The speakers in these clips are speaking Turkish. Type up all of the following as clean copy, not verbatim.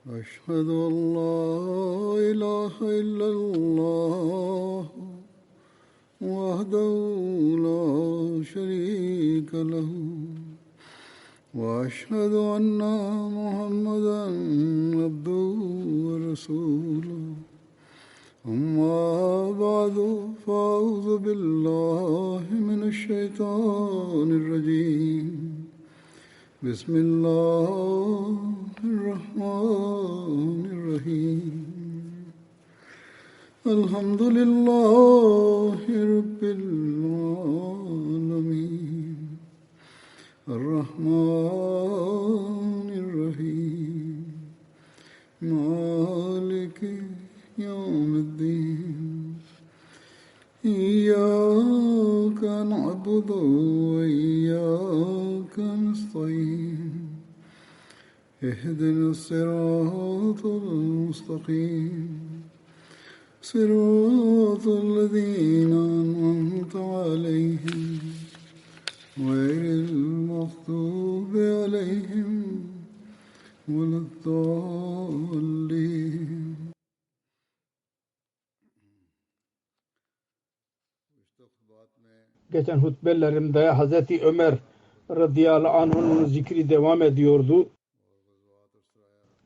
أشهد أن لا إله إلا الله وحده لا شريك له وأشهد أن محمدا عبده ورسوله أما بعد فأعوذ بالله من الشيطان الرجيم بسم الله الرحمن الرحيم الحمد لله رب العالمين الرحمن الرحيم مالك يوم الدين إياك نعبد وإياك نستعين اهدنا الصراط المستقيم صراط الذين أنعمت عليهم غير المغضوب عليهم ولا الضالين. Geçen hutbelerimde Hazreti Ömer radıyallahu anh'ın zikri devam ediyordu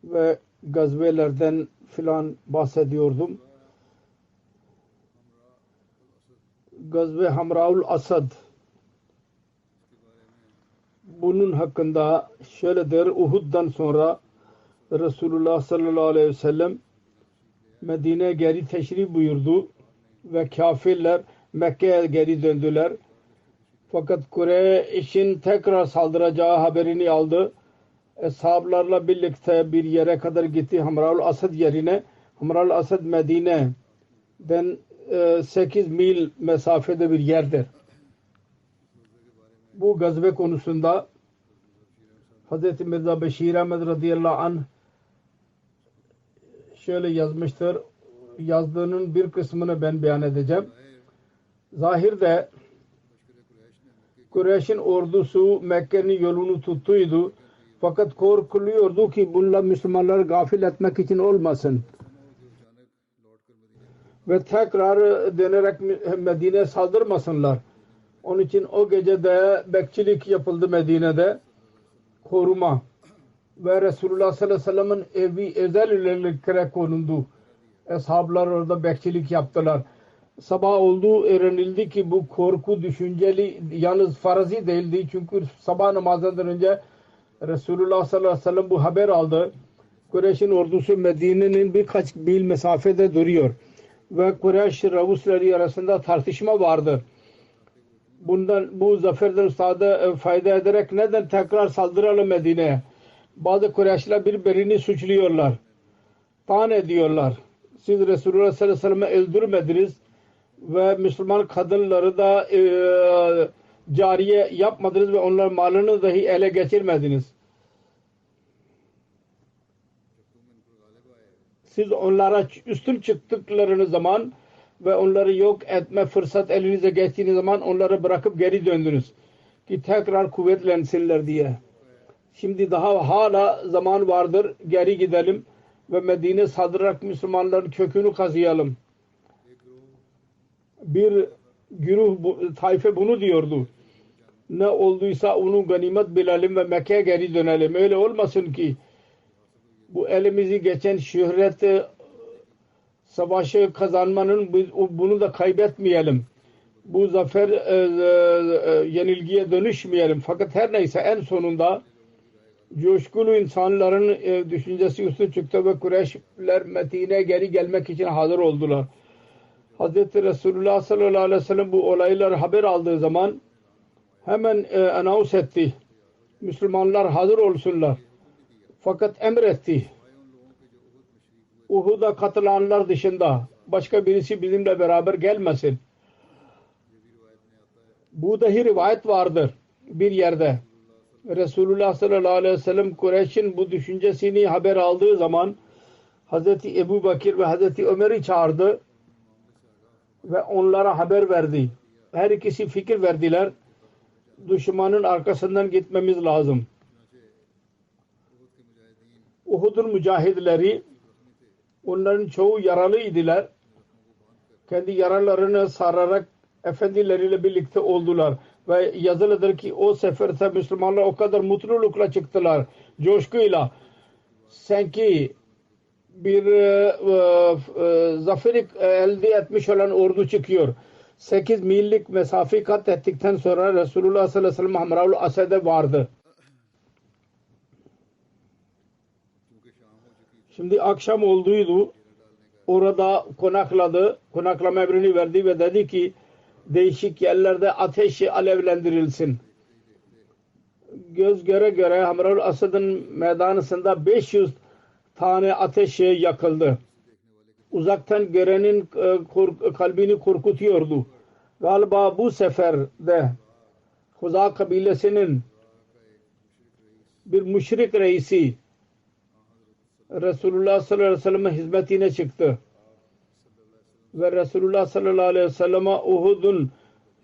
ve gazvelerden filan bahsediyordum. Gazve Hamraul Asad, bunun hakkında şöyledir: Uhud'dan sonra Resulullah sallallahu aleyhi ve sellem Medine'ye geri teşrif buyurdu ve kafirler Mekke'ye geri döndüler. Fakat Kureyş'in tekrar saldıracağı haberini aldı. Eshablarla birlikte bir yere kadar gitti, Hamraul Asad yerine. Hamraul Asad Medine'den 8 mil mesafede bir yerdir. Bu gazve konusunda Hz. Mirza Beşir Ahmed radıyallahu anh şöyle yazmıştır. Yazdığının bir kısmını ben beyan edeceğim. Zahirde Kureyş'in ordusu Mekke'nin yolunu tuttuydu. Fakat korkuluyordu ki bunlar Müslümanları gafil etmek için olmasın ve tekrar dönerek Medine'ye saldırmasınlar. Onun için o gecede bekçilik yapıldı Medine'de, koruma, ve Resulullah sallallahu aleyhi ve sellem'in evi özellikle konuldu. Eshablar orada bekçilik yaptılar. Sabah oldu, öğrenildi ki bu korku düşünceli, yalnız farazi değildi. Çünkü sabah namazından önce Resulullah sallallahu aleyhi ve sellem bu haber aldı. Kureyş'in ordusu Medine'nin birkaç mil mesafede duruyor ve Kureyş Ravusları arasında tartışma vardı. Bu zaferden fayda ederek neden tekrar saldıralım Medine'ye? Bazı Kureyşliler birbirini suçluyorlar, tan ediyorlar. Siz Resulullah sallallahu aleyhi ve sellem'i öldürmediniz ve Müslüman kadınları da cariye yapmadınız ve onların malını dahi ele geçirmediniz. Siz onlara üstün çıktıklarınız zaman ve onları yok etme fırsat elinize geçtiğiniz zaman onları bırakıp geri döndünüz ki tekrar kuvvetlensinler diye. Şimdi daha hala zaman vardır, geri gidelim ve Medine saldırarak Müslümanların kökünü kazıyalım. Bir güruh tayfe bunu diyordu. Ne olduysa onu ganimet bilelim ve Mekke'ye geri dönelim. Öyle olmasın ki bu elimizi geçen şöhret savaşı kazanmanın bunu da kaybetmeyelim. Bu zafer yenilgiye dönüşmeyelim. Fakat her neyse en sonunda coşkulu insanların düşüncesi üstü çıktı ve Kureyşler Medine'ye geri gelmek için hazır oldular. Hz. Resulullah sallallahu aleyhi ve sellem bu olayları haber aldığı zaman hemen anons etti. Müslümanlar hazır olsunlar. Fakat emretti. Uhud'a katılanlar dışında başka birisi bizimle beraber gelmesin. Bu dahi rivayet vardır bir yerde. Resulullah sallallahu aleyhi ve sellem Kureyş'in bu düşüncesini haber aldığı zaman Hazreti Ebu Bakir ve Hazreti Ömer'i çağırdı ve onlara haber verdi. Her ikisi fikir verdiler. Düşmanın arkasından gitmemiz lazım. Uhud'un mücahidleri, onların çoğu yaralıydılar. Kendi yaralarını sararak efendileriyle birlikte oldular. Ve yazılıdır ki o seferde Müslümanlar o kadar mutlulukla çıktılar. Coşkuyla. Sanki bir zaferi elde etmiş olan ordu çıkıyor. 8 millik mesafe kat ettikten sonra Resulullah sallallahu aleyhi ve sellem Hamraul Asad'e vardı. Şimdi akşam olduydu. Orada konakladı. Konaklama emrini verdi ve dedi ki değişik yerlerde ateşi alevlendirilsin. Göz göre göre Hamraul Asad'ın meydanısında 500 tane ateş yakıldı. Uzaktan görenin kalbini korkutuyordu. Galiba bu seferde Huza kabilesinin bir müşrik reisi Resulullah sallallahu aleyhi ve sellem'in hizmetine çıktı. Ve Resulullah sallallahu aleyhi ve sellem'e Uhud'un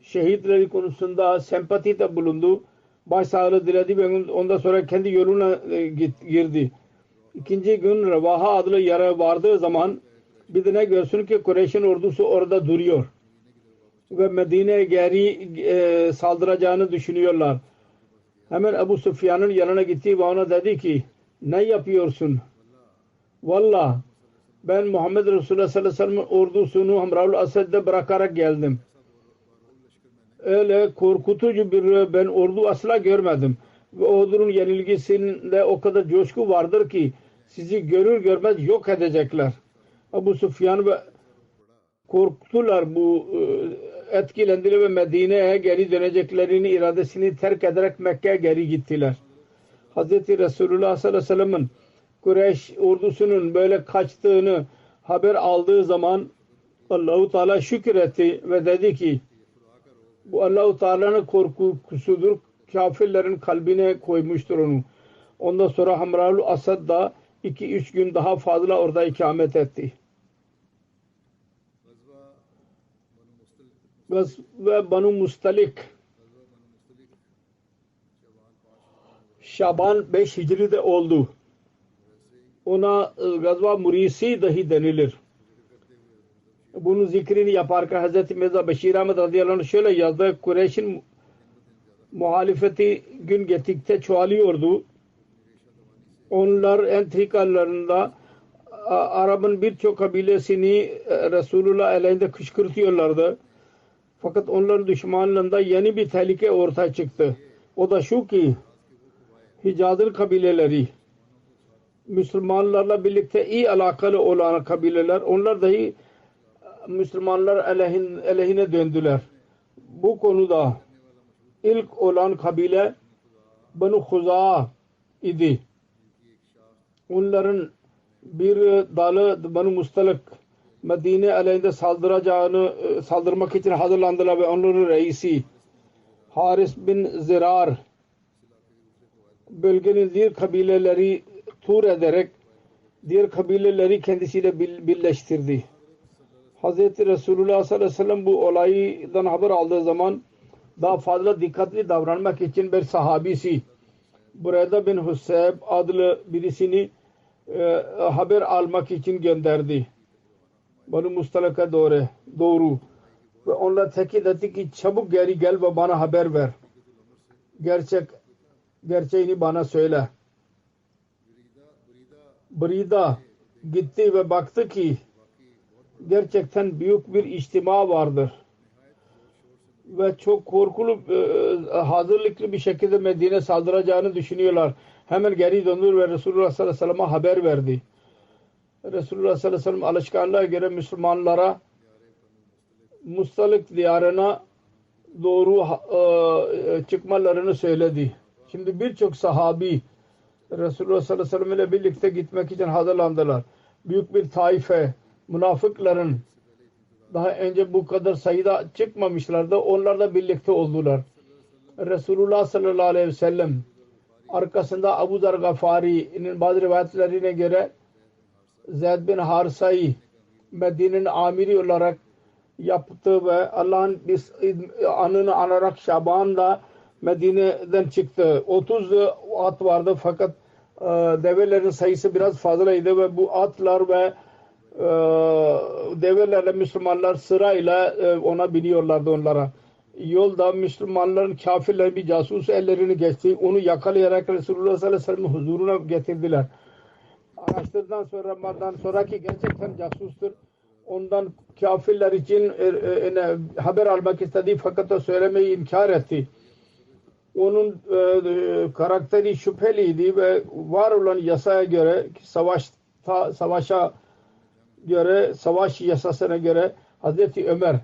şehitleri konusunda sempatide bulundu. Başsağlığı diledi ve ondan sonra kendi yoluna girdi. İkinci gün Revaha adlı yere vardığı zaman bir de ne görsün ki Kureyş'in ordusu orada duruyor. Ve Medine'ye geri saldıracağını düşünüyorlar. Hemen Ebu Süfyan'ın yanına gitti ve ona dedi ki ne yapıyorsun? Valla ben Muhammed Resulullah sallallahu aleyhi ve sellem ordusunu Hamraul Asad'da bırakarak geldim. Öyle korkutucu bir ben ordu asla görmedim. Ve ordunun yenilgisinde o kadar coşku vardır ki sizi görür görmez yok edecekler. Ebu Süfyan ve korktular, bu etkilendiler ve Medine'ye geri döneceklerini iradesini terk ederek Mekke'ye geri gittiler. Hz. Resulullah sallallahu aleyhi ve sellem'in Kureyş ordusunun böyle kaçtığını haber aldığı zaman Allah-u Teala şükretti ve dedi ki bu Allah-u Teala'nın korkusudur. Kafirlerin kalbine koymuştur onu. Ondan sonra Hamraul Asad da 2-3 gün daha fazla orada ikamet etti. Ve Banu Mustalik Şaban 5 Hicri'de oldu. Ona Gazva Murisi dahi denilir. Bunun zikrini yaparken Hz. Mirza Beşir Ahmet radıyallahu anh şöyle yazdı. Kureyş'in muhalefeti gün geçtikçe çoğalıyordu. Onlar entrikalarında Arap'ın birçok kabilesini Resulullah aleyhinde kışkırtıyorlardı. Fakat onların düşmanlığında yeni bir tehlike ortaya çıktı. O da şu ki Hicaz'ın kabileleri Müslümanlarla birlikte iyi alakalı olan kabileler, onlar dahi Müslümanlar aleyhine döndüler. Bu konuda ilk olan kabile Banu Huza idi. Onların bir dalı Banu Mustalik Medine aleyhinde saldırmak için hazırlandılar ve onların reisi Haris bin Zirar bölgenin diğer kabileleri tur ederek diğer kabileleri kendisiyle birleştirdi. Hz. Resulullah sallallahu aleyhi ve sellem bu olaydan haber aldığı zaman daha fazla dikkatli davranmak için bir sahabisi Bureyda bin Husayb adlı birisini haber almak için gönderdi. Banu Mustalik'e doğru ve onlar tekit etti ki çabuk geri gel ve bana haber ver. Gerçeğini bana söyle. Bureyda gitti ve baktı ki gerçekten büyük bir içtima vardır. Ve çok korkulu hazırlıklı bir şekilde Medine saldıracağını düşünüyorlar. Hemen geri döndü ve Resulullah sallallahu aleyhi ve sellem'e haber verdi. Resulullah sallallahu aleyhi ve sellem alışkanlığa göre Müslümanlara Mustalik diyarına doğru çıkmalarını söyledi. Şimdi birçok sahabi Resulullah sallallahu aleyhi ve sellem ile birlikte gitmek için hazırlandılar. Büyük bir taife münafıkların daha önce bu kadar sayıda çıkmamışlardı. Onlar da birlikte oldular. Resulullah sallallahu aleyhi ve sellem arkasında Abu Zar Gafari'nin bazı rivayetlerine göre Zeyd bin Harisa'yı Medine'nin amiri olarak yaptı ve Allah'ın anını anarak Şaban'da Medine'den çıktı. 30 at vardı fakat develerin sayısı biraz fazlaydı ve bu atlar ve develerle Müslümanlar sırayla ona biniyorlardı onlara. Yolda Müslümanların kafirler bir casus ellerini geçti. Onu yakalayarak Resulullah sallallahu aleyhi ve sellem'in huzuruna getirdiler. Araştırdıktan sonra ki gerçekten casustur. Ondan kafirler için haber almak istedi fakat o söylemeyi inkar etti. Onun karakteri şüpheliydi ve var olan yasaya göre savaş yasasına göre Hazreti Ömer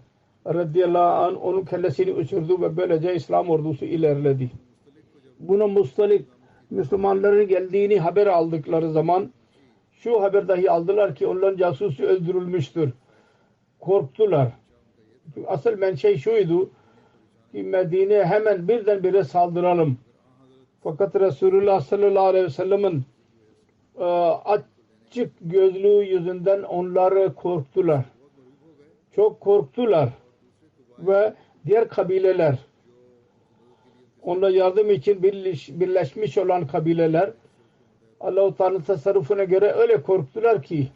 radıyallahu anh onun kellesini uçurdu ve böylece İslam ordusu ilerledi. Buna mustalik Müslümanların geldiğini haber aldıkları zaman şu haber dahi aldılar ki onların casusu öldürülmüştür. Korktular. Asıl menşe şuydu ki Medine'ye hemen birdenbire saldıralım. Fakat Resulullah sallallahu aleyhi ve sellem'in açık gözlüğü yüzünden onları korktular. Çok korktular ve diğer kabileler onlara yardım için birleşmiş olan kabileler Allah-u Teala'nın tasarrufuna göre öyle korktular ki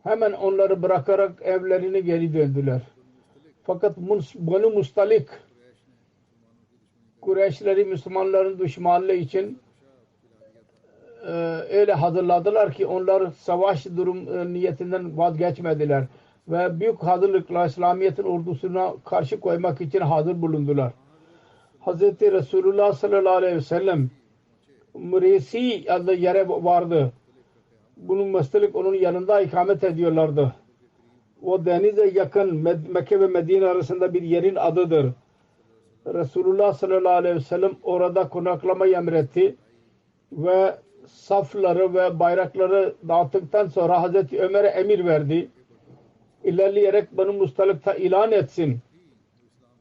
hemen onları bırakarak evlerine geri döndüler. Fakat Banu Mustalik Kureyşleri Müslümanların düşmanlığı için öyle hazırladılar ki onlar savaş niyetinden vazgeçmediler ve büyük hazırlıkla İslamiyet'in ordusuna karşı koymak için hazır bulundular. Hz. Resulullah sallallahu aleyhi ve sellem Mureysi adlı yere vardı. Bunun Mustalik onun yanında ikamet ediyorlardı. O denize yakın Mekke ve Medine arasında bir yerin adıdır. Resulullah sallallahu aleyhi ve sellem orada konaklamayı emretti ve safları ve bayrakları dağıttıktan sonra Hazreti Ömer'e emir verdi. İlerleyerek Banu Mustalik'ta ilan etsin.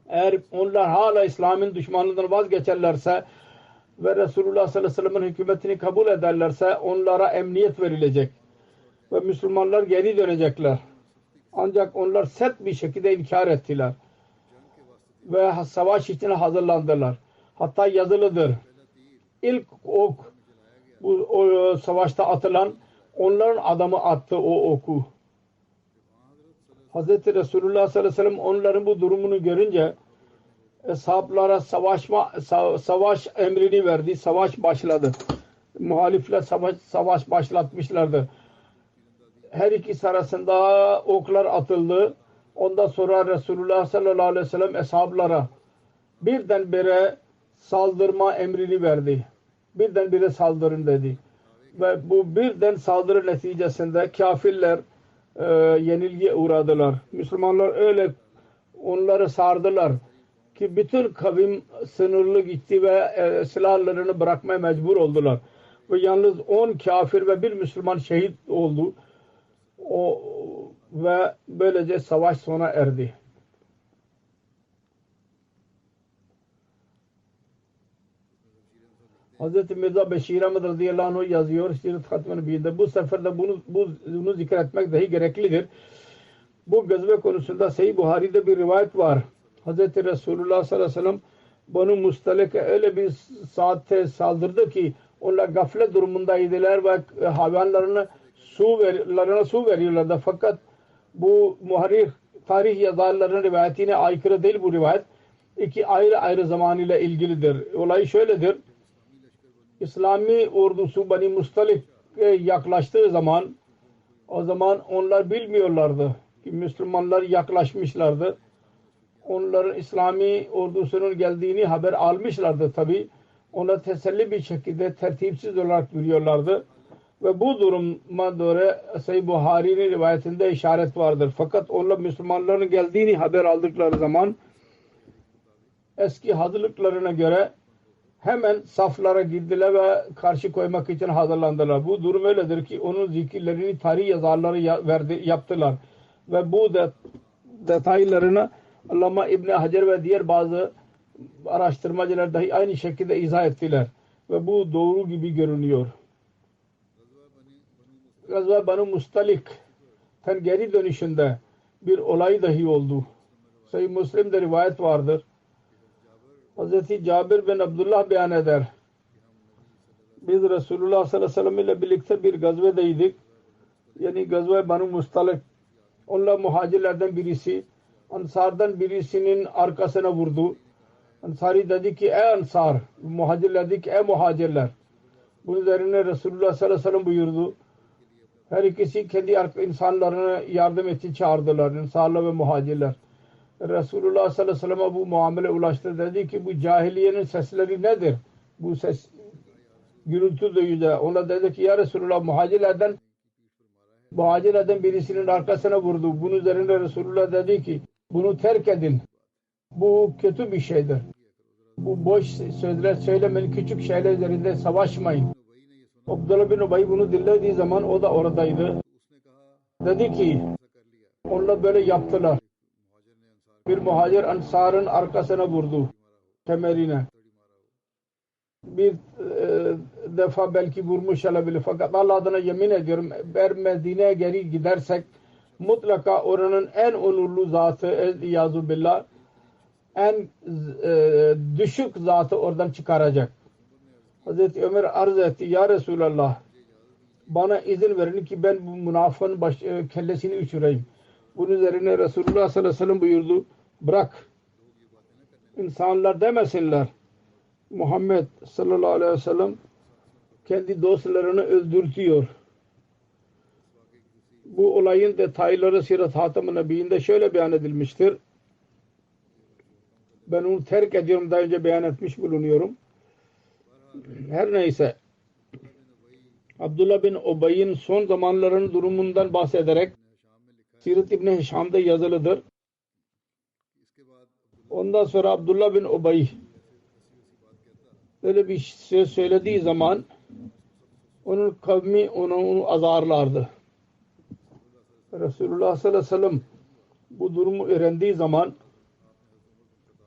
Eğer onlar hala İslam'ın düşmanlığından vazgeçerlerse ve Resulullah sallallahu aleyhi ve sellem'in hükümetini kabul ederlerse onlara emniyet verilecek ve Müslümanlar geri dönecekler. Ancak onlar sert bir şekilde inkar ettiler ve savaş için hazırlandılar. Hatta yazılıdır. İlk ok o savaşta atılan onların adamı attı o oku. Hz. Resulullah sallallahu aleyhi ve sellem onların bu durumunu görünce sahablara savaş emrini verdi. Savaş başladı. Muhalifler savaş başlatmışlardı. Her ikisi arasında oklar atıldı. Ondan sonra Resulullah sallallahu aleyhi ve sellem ashablara birdenbire saldırma emrini verdi. Birdenbire saldırın dedi. Ve bu birden saldırı neticesinde kafirler yenilgiye uğradılar. Müslümanlar öyle onları sardılar ki bütün kavim sınırlı gitti ve silahlarını bırakmaya mecbur oldular. Ve yalnız 10 kafir ve bir Müslüman şehit oldu. Ve böylece savaş sona erdi. Hz. Mirza Beşir Ahmed radıyallahu anh yazıyor Sirat Hatim-i Nebi'de. Bu seferde bunu zikretmek dahi gereklidir. Bu gazve konusunda Sahih Buhari'de bir rivayet var. Hz. Resulullah sallallahu aleyhi ve sellem Banu Mustalik'e öyle bir saatte saldırdı ki onlar gaflet durumundaydılar ve hayvanlarına su veriyorlardı. Fakat bu muharrir tarih yazarlarının rivayetine aykırı değil bu rivayet. İki ayrı zaman ile ilgilidir. Olay şöyledir. İslami ordusu Bani Mustalik'e yaklaştığı zaman o zaman onlar bilmiyorlardı ki Müslümanlar yaklaşmışlardı. Onların İslami ordusunun geldiğini haber almışlardı tabi. Onlar teselli bir şekilde tertipsiz olarak yürüyorlardı. Ve bu duruma göre Sahih Buhari'nin rivayetinde işaret vardır. Fakat onlar Müslümanların geldiğini haber aldıkları zaman eski hazırlıklarına göre hemen saflara girdiler ve karşı koymak için hazırlandılar. Bu durum öyledir ki onun zikirlerini tarih yazarları yaptılar. Ve bu detaylarını Allama İbni Hacer ve diğer bazı araştırmacılar dahi aynı şekilde izah ettiler. Ve bu doğru gibi görünüyor. Gazve Banu Mustalik'ten geri dönüşünde bir olay dahi oldu. Sahih Müslim'de rivayet vardır. Hz. Cabir bin Abdullah beyan eder. Biz Resulullah sallallahu aleyhi ve sellem ile birlikte bir gazvedeydik. Yani gazve Banu Mustalik. Onlar muhacirlerden birisi Ansar'dan birisinin arkasına vurdu. Ansari dedi ki ey Ansar, muhacirler dedi ki ey muhacirler. Bunun üzerine Resulullah sallallahu aleyhi ve sellem buyurdu. Her ikisi kendi insanlarına yardım için çağırdılar. İnsanlar ve muhacirler. Resulullah sallallahu aleyhi ve sellem'e bu muamele ulaştı. Dedi ki bu cahiliyenin sesleri nedir? Bu ses gürültü duyuyor. Ona dedi ki ya Resulullah muhacirlerden birisinin arkasına vurdu. Bunun üzerine Resulullah dedi ki bunu terk edin. Bu kötü bir şeydir. Bu boş sözler söylemeyin. Küçük şeyler üzerinde savaşmayın. Abdullah bin Ubay bunu dinlediği zaman o da oradaydı. Dedi ki onlar böyle yaptılar. Bir muhacir Ansar'ın arkasına vurdu. Kemerine. Bir defa belki vurmuş olabilir. Fakat Allah adına yemin ediyorum eğer Medine'ye geri gidersek mutlaka oranın en onurlu zatı İyazu Billah en düşük zatı oradan çıkaracak. Hazreti Ömer arz etti. Ya Resulallah bana izin verin ki ben bu münafığın kellesini uçurayım. Bunun üzerine Resulullah sallallahu aleyhi ve sellem buyurdu. Bırak. İnsanlar demesinler. Muhammed sallallahu aleyhi ve sellem kendi dostlarını öldürtüyor. Bu olayın detayları Sirat Hatem-i Nebi'inde şöyle beyan edilmiştir. Ben onu terk ediyorum. Daha önce beyan etmiş bulunuyorum. Her neyse Abdullah bin Ubay'ın son zamanların durumundan bahsederek Sirat İbni Hişam'da yazılıdır. Ondan sonra Abdullah bin Ubay öyle bir söz söylediği zaman onun kavmi onu azarlardı. Resulullah sallallahu aleyhi ve sellem bu durumu öğrendiği zaman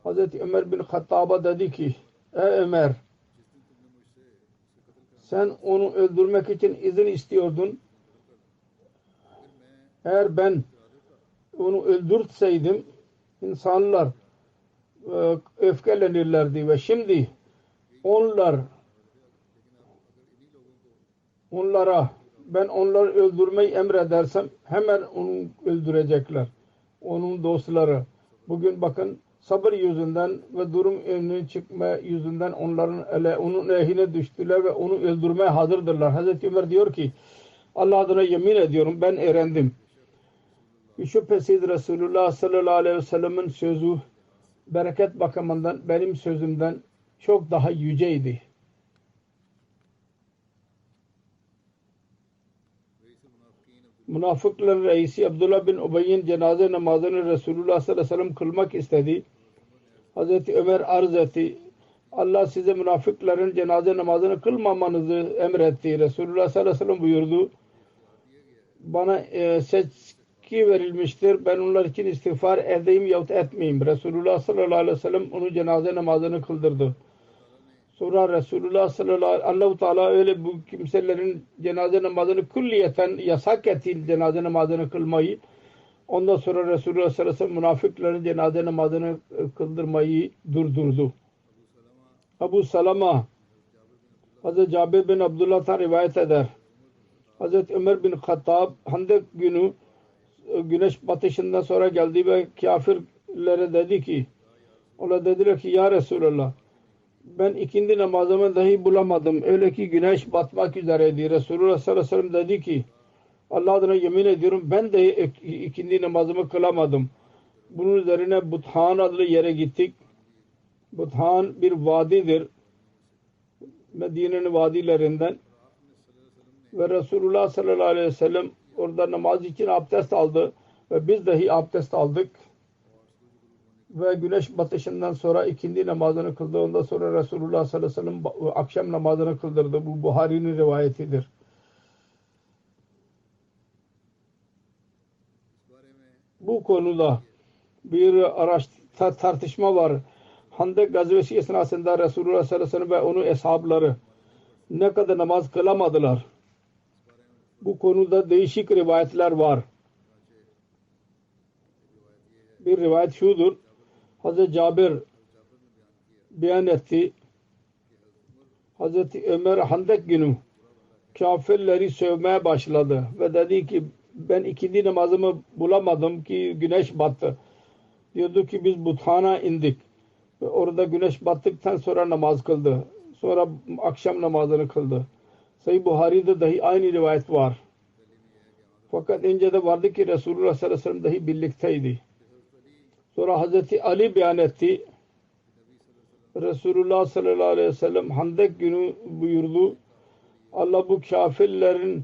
Hazreti Ömer bin Hattab'a dedi ki ey Ömer sen onu öldürmek için izin istiyordun. Eğer ben onu öldürtseydim insanlar öfkelenirlerdi ve şimdi onlara ben onları öldürmeyi emredersem hemen onu öldürecekler. Onun dostları. Bugün bakın sabır yüzünden ve durum önüne çıkma yüzünden onun lehine düştüler ve onu öldürmeye hazırdırlar. Hazreti Ömer diyor ki Allah adına yemin ediyorum ben öğrendim. Şüphesiz Resulullah sallallahu aleyhi ve sellem'in sözü bereket bakımından benim sözümden çok daha yüceydi. Münafıkların reisi Abdullah bin Ubay'ın cenaze namazını Resulullah sallallahu aleyhi ve sellem kılmak istedi. Hazreti Ömer arz etti. Allah size münafıkların cenaze namazını kılmamanızı emretti. Resulullah sallallahu aleyhi ve sellem buyurdu. Bana seçki verilmiştir. Ben onlar için istiğfar edeyim yahut etmeyeyim. Resulullah sallallahu aleyhi ve sellem onun cenaze namazını kıldırdı. Sonra Resulullah sallallahu aleyhi ve sellem Allah-u Teala öyle bu kimselerin cenaze namazını külliyeten yasak etti cenaze namazını kılmayı. Ondan sonra Resulullah sallallahu aleyhi ve sellem münafıkların cenaze namazını kıldırmayı durdurdu. Ebu Salama Hazreti Cabir bin Abdullah'tan rivayet eder. Hazreti Ömer bin Hattab Handek günü güneş batışından sonra geldi ve kafirlere dedi ki ona dediler ki ya Resulallah ben ikindi namazımı dahi bulamadım. Öyle ki güneş batmak üzereydi. Resulullah sallallahu aleyhi ve sellem dedi ki Allah adına yemin ediyorum ben de ikindi namazımı kılamadım. Bunun üzerine Buthan adlı yere gittik. Buthan bir vadidir. Medine'nin vadilerinden. Ve Resulullah sallallahu aleyhi ve sellem orada namaz için abdest aldı. Ve biz dahi abdest aldık. Ve güneş batışından sonra ikindi namazını kıldı. Ondan sonra Resulullah sallallahu aleyhi ve sellem akşam namazını kıldırdı. Bu Buhari'nin rivayetidir. Bu konuda bir tartışma var. Handek gazvesi esnasında Resulullah sallallahu aleyhi ve sellem ve onun eshabları ne kadar namaz kılamadılar. Bu konuda değişik rivayetler var. Bir rivayet şudur. Hazreti Cabir beyan etti. Hazreti Ömer Handek günü kafirleri sövmeye başladı ve dedi ki ben ikindi namazımı bulamadım ki güneş battı. Diyordu ki biz Buthan'a indik ve orada güneş battıktan sonra namaz kıldı. Sonra akşam namazını kıldı. Sahih Buhari'de dahi aynı rivayet var. Fakat ince de vardı ki Resulullah sallallahu aleyhi ve sellem dahi birlikteydi. Sonra Hazreti Ali beyan etti. Resulullah sallallahu aleyhi ve sellem Handek günü buyurdu. Allah bu kafirlerin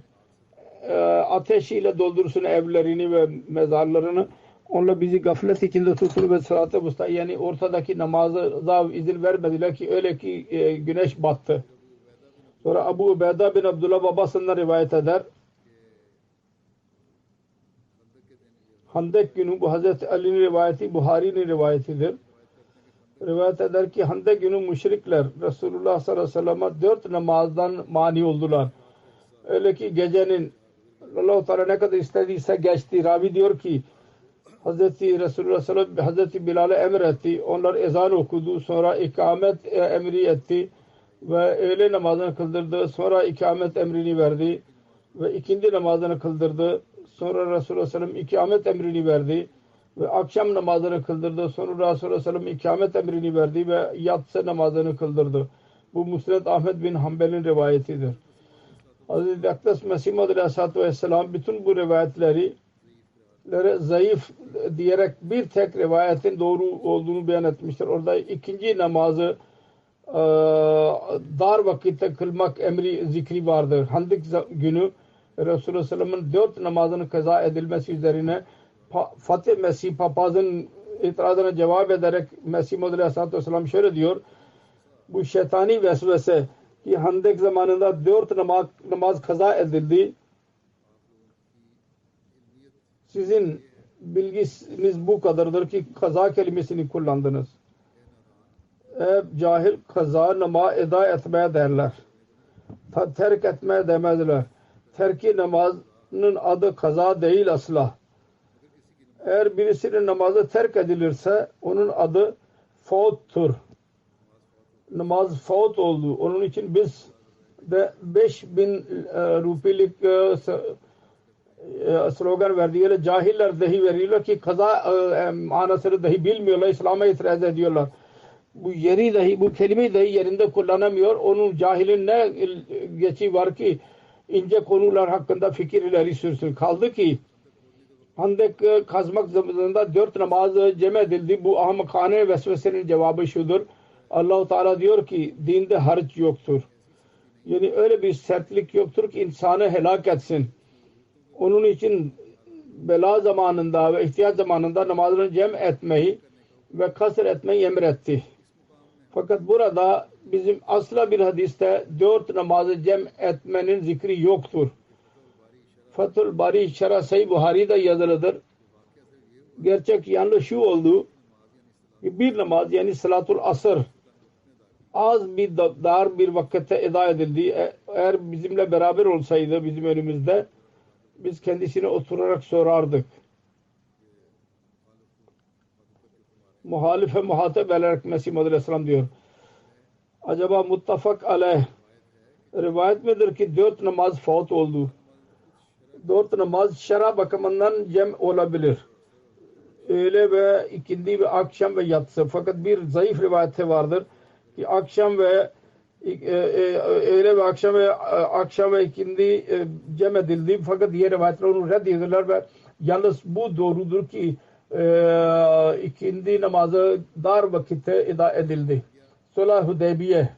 ateşiyle doldursun evlerini ve mezarlarını. Onlar bizi gaflet içinde tutur ve sırat-ı müstakim yani ortadaki namaza izin vermediler ki öyle ki güneş battı. Sonra Abu Ubeyda bin Abdullah babasından rivayet eder. Handek günü bu Hazreti Ali'nin rivayeti Buhari'nin rivayetidir. Rivayet eder ki Handek günü müşrikler Resulullah sallallahu aleyhi ve sellem'e 4 namazdan mani oldular. Öyle ki gecenin Allah-u Teala ne kadar istediyse geçti. Ravi diyor ki Hazreti Resulullah sallallahu aleyhi ve sellem Hazreti Bilal'e emretti. Onlar ezan okudu. Sonra ikamet emri etti. Ve öğle namazını kıldırdı. Sonra ikamet emrini verdi. Ve ikindi namazını kıldırdı. Sonra Resulullah sallallahu aleyhi ve sellem ikamet emrini verdi. Ve akşam namazını kıldırdı. Sonra Resulullah sallallahu aleyhi ve sellem ikamet emrini verdi. Ve yatsı namazını kıldırdı. Bu Musned Ahmed bin Hanbel'in rivayetidir. Hazreti Akdas Mesih Maud aleyhissalatü vesselam bütün bu rivayetleri zayıf diyerek bir tek rivayetin doğru olduğunu beyan etmiştir. Orada ikinci namazı dar vakitte kılmak emri zikri vardır. Handek günü Resulullah sallallahu aleyhi ve sellem'in 4 namazının kaza edilmesi üzerine Fatih Mesih papazın itirazına cevap ederek Mesih Maud aleyhissalatü vesselam şöyle diyor. Bu şeytani vesvese ki Handek zamanında 4 namaz kaza edildi. Sizin bilginiz bu kadardır ki kaza kelimesini kullandınız. Cahil kaza namaz eda etmeye derler. Terk etmeye demezler. Terki namazının adı kaza değil asla. Eğer birisinin namazı terk edilirse onun adı fauttur. Namaz faut oldu. Onun için biz de 5000 rupilik slogan verdiler. Cahiller dahi veriyorlar ki kaza manasını dahi bilmiyorlar. İslam'a itiraz ediyorlar. Bu yeri dahi, bu kelimeyi dahi yerinde kullanamıyor. Onun cahilin ne geçi var ki ince konular hakkında fikirleri sürsün. Kaldı ki Handek kazmak zamanında 4 namaz cem edildi. Bu ahmakane vesvesenin cevabı şudur. Allah-u Teala diyor ki dinde harç yoktur. Yani öyle bir sertlik yoktur ki insanı helak etsin. Onun için bela zamanında ve ihtiyaç zamanında namazını cem etmeyi ve kasır etmeyi emretti. Fakat burada bizim asla bir hadiste 4 namazı cem etmenin zikri yoktur. Fathul Bari Şerh Sahih Buhari'de yazılıdır. Gerçek yanlış şu oldu. Bir namaz yani Salatul Asr az bir dar bir vakitte eda edildi. Eğer bizimle beraber olsaydı bizim önümüzde biz kendisine oturarak sorardık. Muhalife muhatap ederek Mesih Maud aleyhisselam diyor. Acaba muttafak aleyh rivayet midir ki 4 namaz faut oldu? 4 namaz şer'a bakımından cem olabilir. Öğle ve ikindi ve akşam ve yatsı. Fakat bir zayıf rivayeti vardır ki akşam ve öğle ve akşam ve ikindi cem edildi. Fakat diğer rivayetler onu reddediyorlar ve yalnız bu doğrudur ki ikindi namazı dar vakitte eda edildi. Sulh Hudeybiye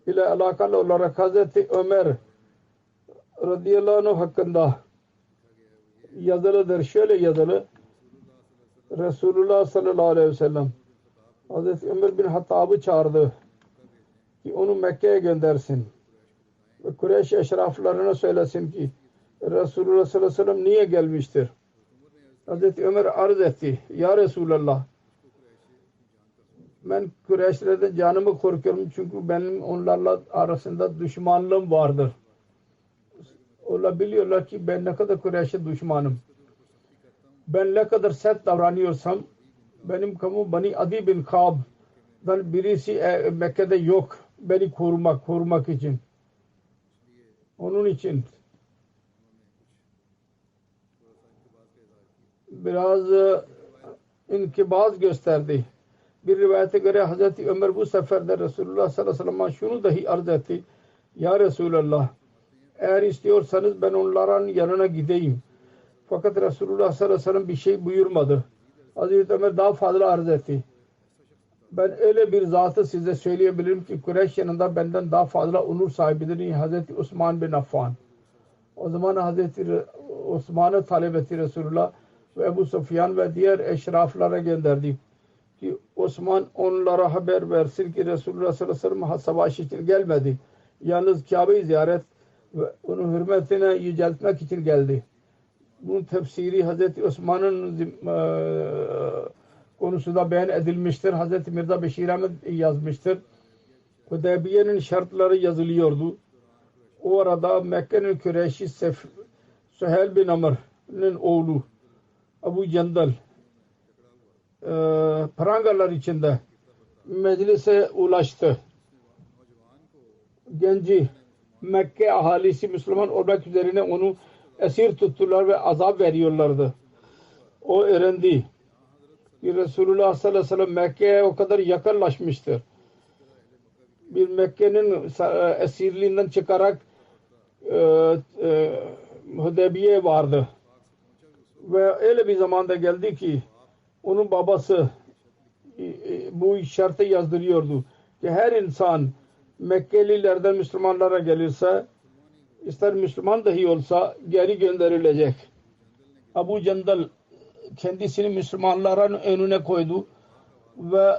ile alakalı olarak Hazreti Ömer radıyallahu anh hakkında yazılıdır. Şöyle yazılı. Resulullah sallallahu aleyhi ve sellem Hazreti Ömer bin Hattab'ı çağırdı ki onu Mekke'ye göndersin ve Kureyş eşraflarına söylesin ki Resulullah sallallahu aleyhi ve sellem niye gelmiştir? Hazreti Ömer arz etti. Ya Resulallah ben Kureyşlerden canımı korkuyorum çünkü benim onlarla arasında düşmanlığım vardır. Onlar biliyorlar ki ben ne kadar Kureyş'e düşmanım. Ben ne kadar sert davranıyorsam benim kamu Bani Adi bin Kab birisi Mekke'de yok beni korumak için. Onun için biraz inkibaz gösterdi. Bir rivayete göre Hazreti Ömer bu seferde Resulullah sallallahu aleyhi ve sellem'e şunu dahi arz etti. Ya Resulallah, eğer istiyorsanız ben onların yanına gideyim. Fakat Resulullah sallallahu aleyhi ve sellem bir şey buyurmadı. Hazreti Ömer daha fazla arz etti. Ben öyle bir zatı size söyleyebilirim ki Kureyş yanında benden daha fazla onur sahibidir. Hazreti Osman bin Affan. O zaman Hazreti Osman'ı talep etti Resulullah ve Ebu Sufyan ve diğer eşraflara gönderdi ki Osman onlara haber versin ki Resulullah sallallahu aleyhi ve sellem savaş için gelmedi. Yalnız Kabe'yi ziyaret ve onun hürmetine yüceltmek için geldi. Bunun tefsiri Hazreti Osman'ın konusunda beyan edilmiştir. Hazreti Mirza Beşir Ahmet yazmıştır. Hudeybiye'nin şartları yazılıyordu. O arada Mekke'nin Kureyşi Süheyl bin Amr'ın oğlu Abu Candal prangalar içinde meclise ulaştı. Genci Mekke ahalisi Müslüman olmak üzerine onu esir tuttular ve azap veriyorlardı. O öğrendi ki Resulullah sallallahu aleyhi ve sellem Mekke'ye o kadar yakınlaşmıştır. Bir Mekke'nin esirliğinden çıkarak Hudeybiye vardı. Ve öyle bir zamanda geldi ki onun babası bu şartı yazdırıyordu ki her insan Mekkelilerden Müslümanlara gelirse ister Müslüman dahi olsa geri gönderilecek. Abu Candal kendisini Müslümanların önüne koydu ve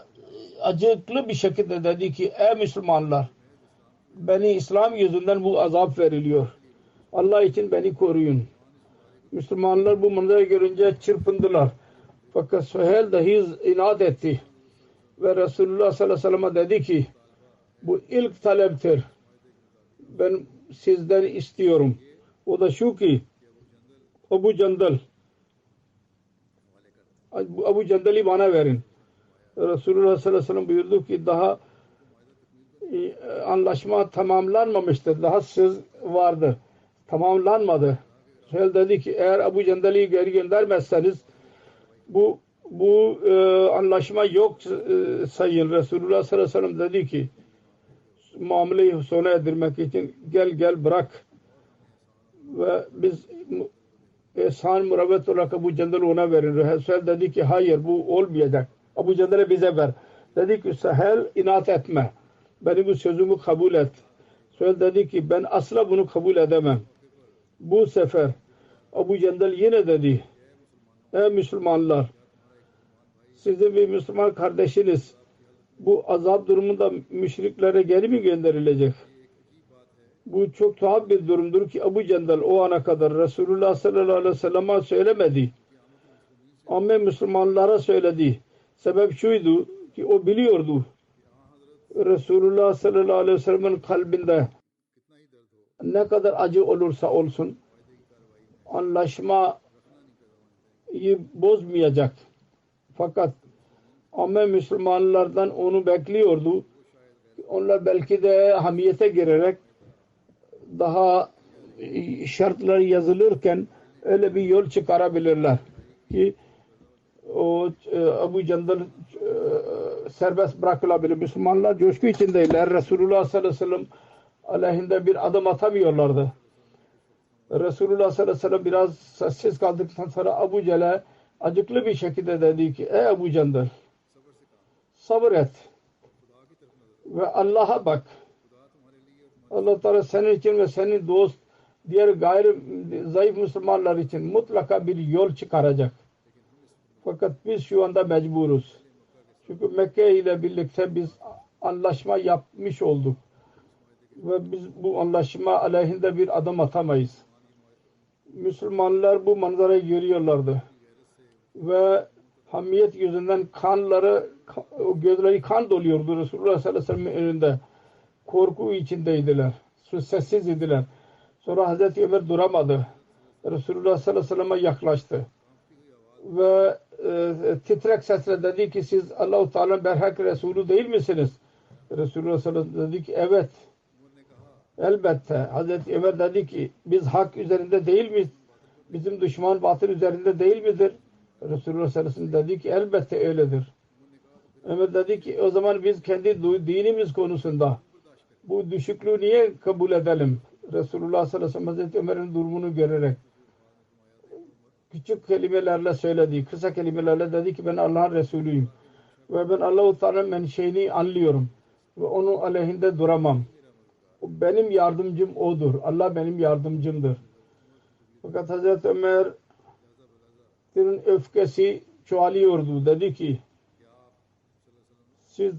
acıklı bir şekilde dedi ki ey Müslümanlar, beni İslam yüzünden bu azap veriliyor. Allah için beni koruyun. Müslümanlar bu manzarayı görünce çırpındılar. Fakat Süheyl dahi inat etti. Ve Resulullah sallallahu aleyhi ve sellem'e dedi ki bu ilk taleptir. Ben sizden istiyorum. O da şu ki Abu Candal'i bana verin. Resulullah sallallahu aleyhi ve sellem buyurdu ki daha anlaşma tamamlanmamıştır. Daha söz vardır. Tamamlanmadı. Süheyl dedi ki eğer Abu Candal'i geri göndermezseniz bu anlaşma yok sayın. Resulullah sallallahu aleyhi ve sellem dedi ki muameleyi sona erdirmek için gel bırak ve biz ihsan murabet olarak Abu Candal'ı ona verin. Süheyl dedi ki hayır bu olmayacak. Abu Candal'ı bize ver. Dedi ki Süheyl inat etme. Benim bu sözümü kabul et. Süheyl dedi ki ben asla bunu kabul edemem. Bu sefer Abu Candal yine dedi ey Müslümanlar, sizin bir Müslüman kardeşiniz bu azap durumunda müşriklere geri mi gönderilecek? Bu çok tuhaf bir durumdur ki Abu Candal o ana kadar Resulullah sallallahu aleyhi ve sellem'e söylemedi. Ama Müslümanlara söyledi. Sebep şuydu ki o biliyordu Resulullah sallallahu aleyhi ve sellem'in kalbinde ne kadar acı olursa olsun anlaşmayı bozmayacak. Fakat ama Müslümanlardan onu bekliyordu. Onlar belki de hamiyete girerek daha şartlar yazılırken öyle bir yol çıkarabilirler ki o Abu Candal serbest bırakılabilir. Müslümanlar coşku içindeyler. Resulullah sallallahu aleyhi ve sellem aleyhinde bir adım atamıyorlardı. Resulullah sallallahu aleyhi ve sellem biraz sessiz kaldıktan sonra Abu Cel'e acıklı bir şekilde dedi ki ey Abu Candal, sabır et ve Allah'a bak. Allah Teala senin için ve senin dost diğer gayri zayıf Müslümanlar için mutlaka bir yol çıkaracak. Fakat biz şu anda mecburuz. Çünkü Mekke ile birlikte biz anlaşma yapmış olduk. Ve biz bu anlaşma aleyhinde bir adım atamayız. Müslümanlar bu manzarayı görüyorlardı. Ve hamiyet yüzünden gözleri kan doluyordu Resulullah sallallahu aleyhi ve sellem'in önünde. Korku içindeydiler. Sessiz idiler. Sonra Hazreti Ömer duramadı. Resulullah sallallahu aleyhi ve sellem'e yaklaştı. ve titrek sesle dedi ki siz Allah-u Teala berhak Resulü değil misiniz? Resulullah sallallahu aleyhi ve sellem dedi ki evet elbette. Hazreti Ömer dedi ki biz hak üzerinde değil miyiz? Bizim düşman batıl üzerinde değil midir? Resulullah sallallahu aleyhi ve sellem dedi ki elbette öyledir. Ömer dedi ki o zaman biz kendi dinimiz konusunda bu düşüklüğü niye kabul edelim? Resulullah sallallahu aleyhi ve sellem Hazreti Ömer'in durumunu görerek küçük kelimelerle söyledi. Kısa kelimelerle dedi ki ben Allah'ın Resulüyüm. Ve ben Allah-u Teala'nın menşeini anlıyorum. Ve onun aleyhinde duramam. Benim yardımcım odur. Allah benim yardımcımdır. Fakat Hazreti Ömer'in öfkesi çoğalıyordu. Dedi ki siz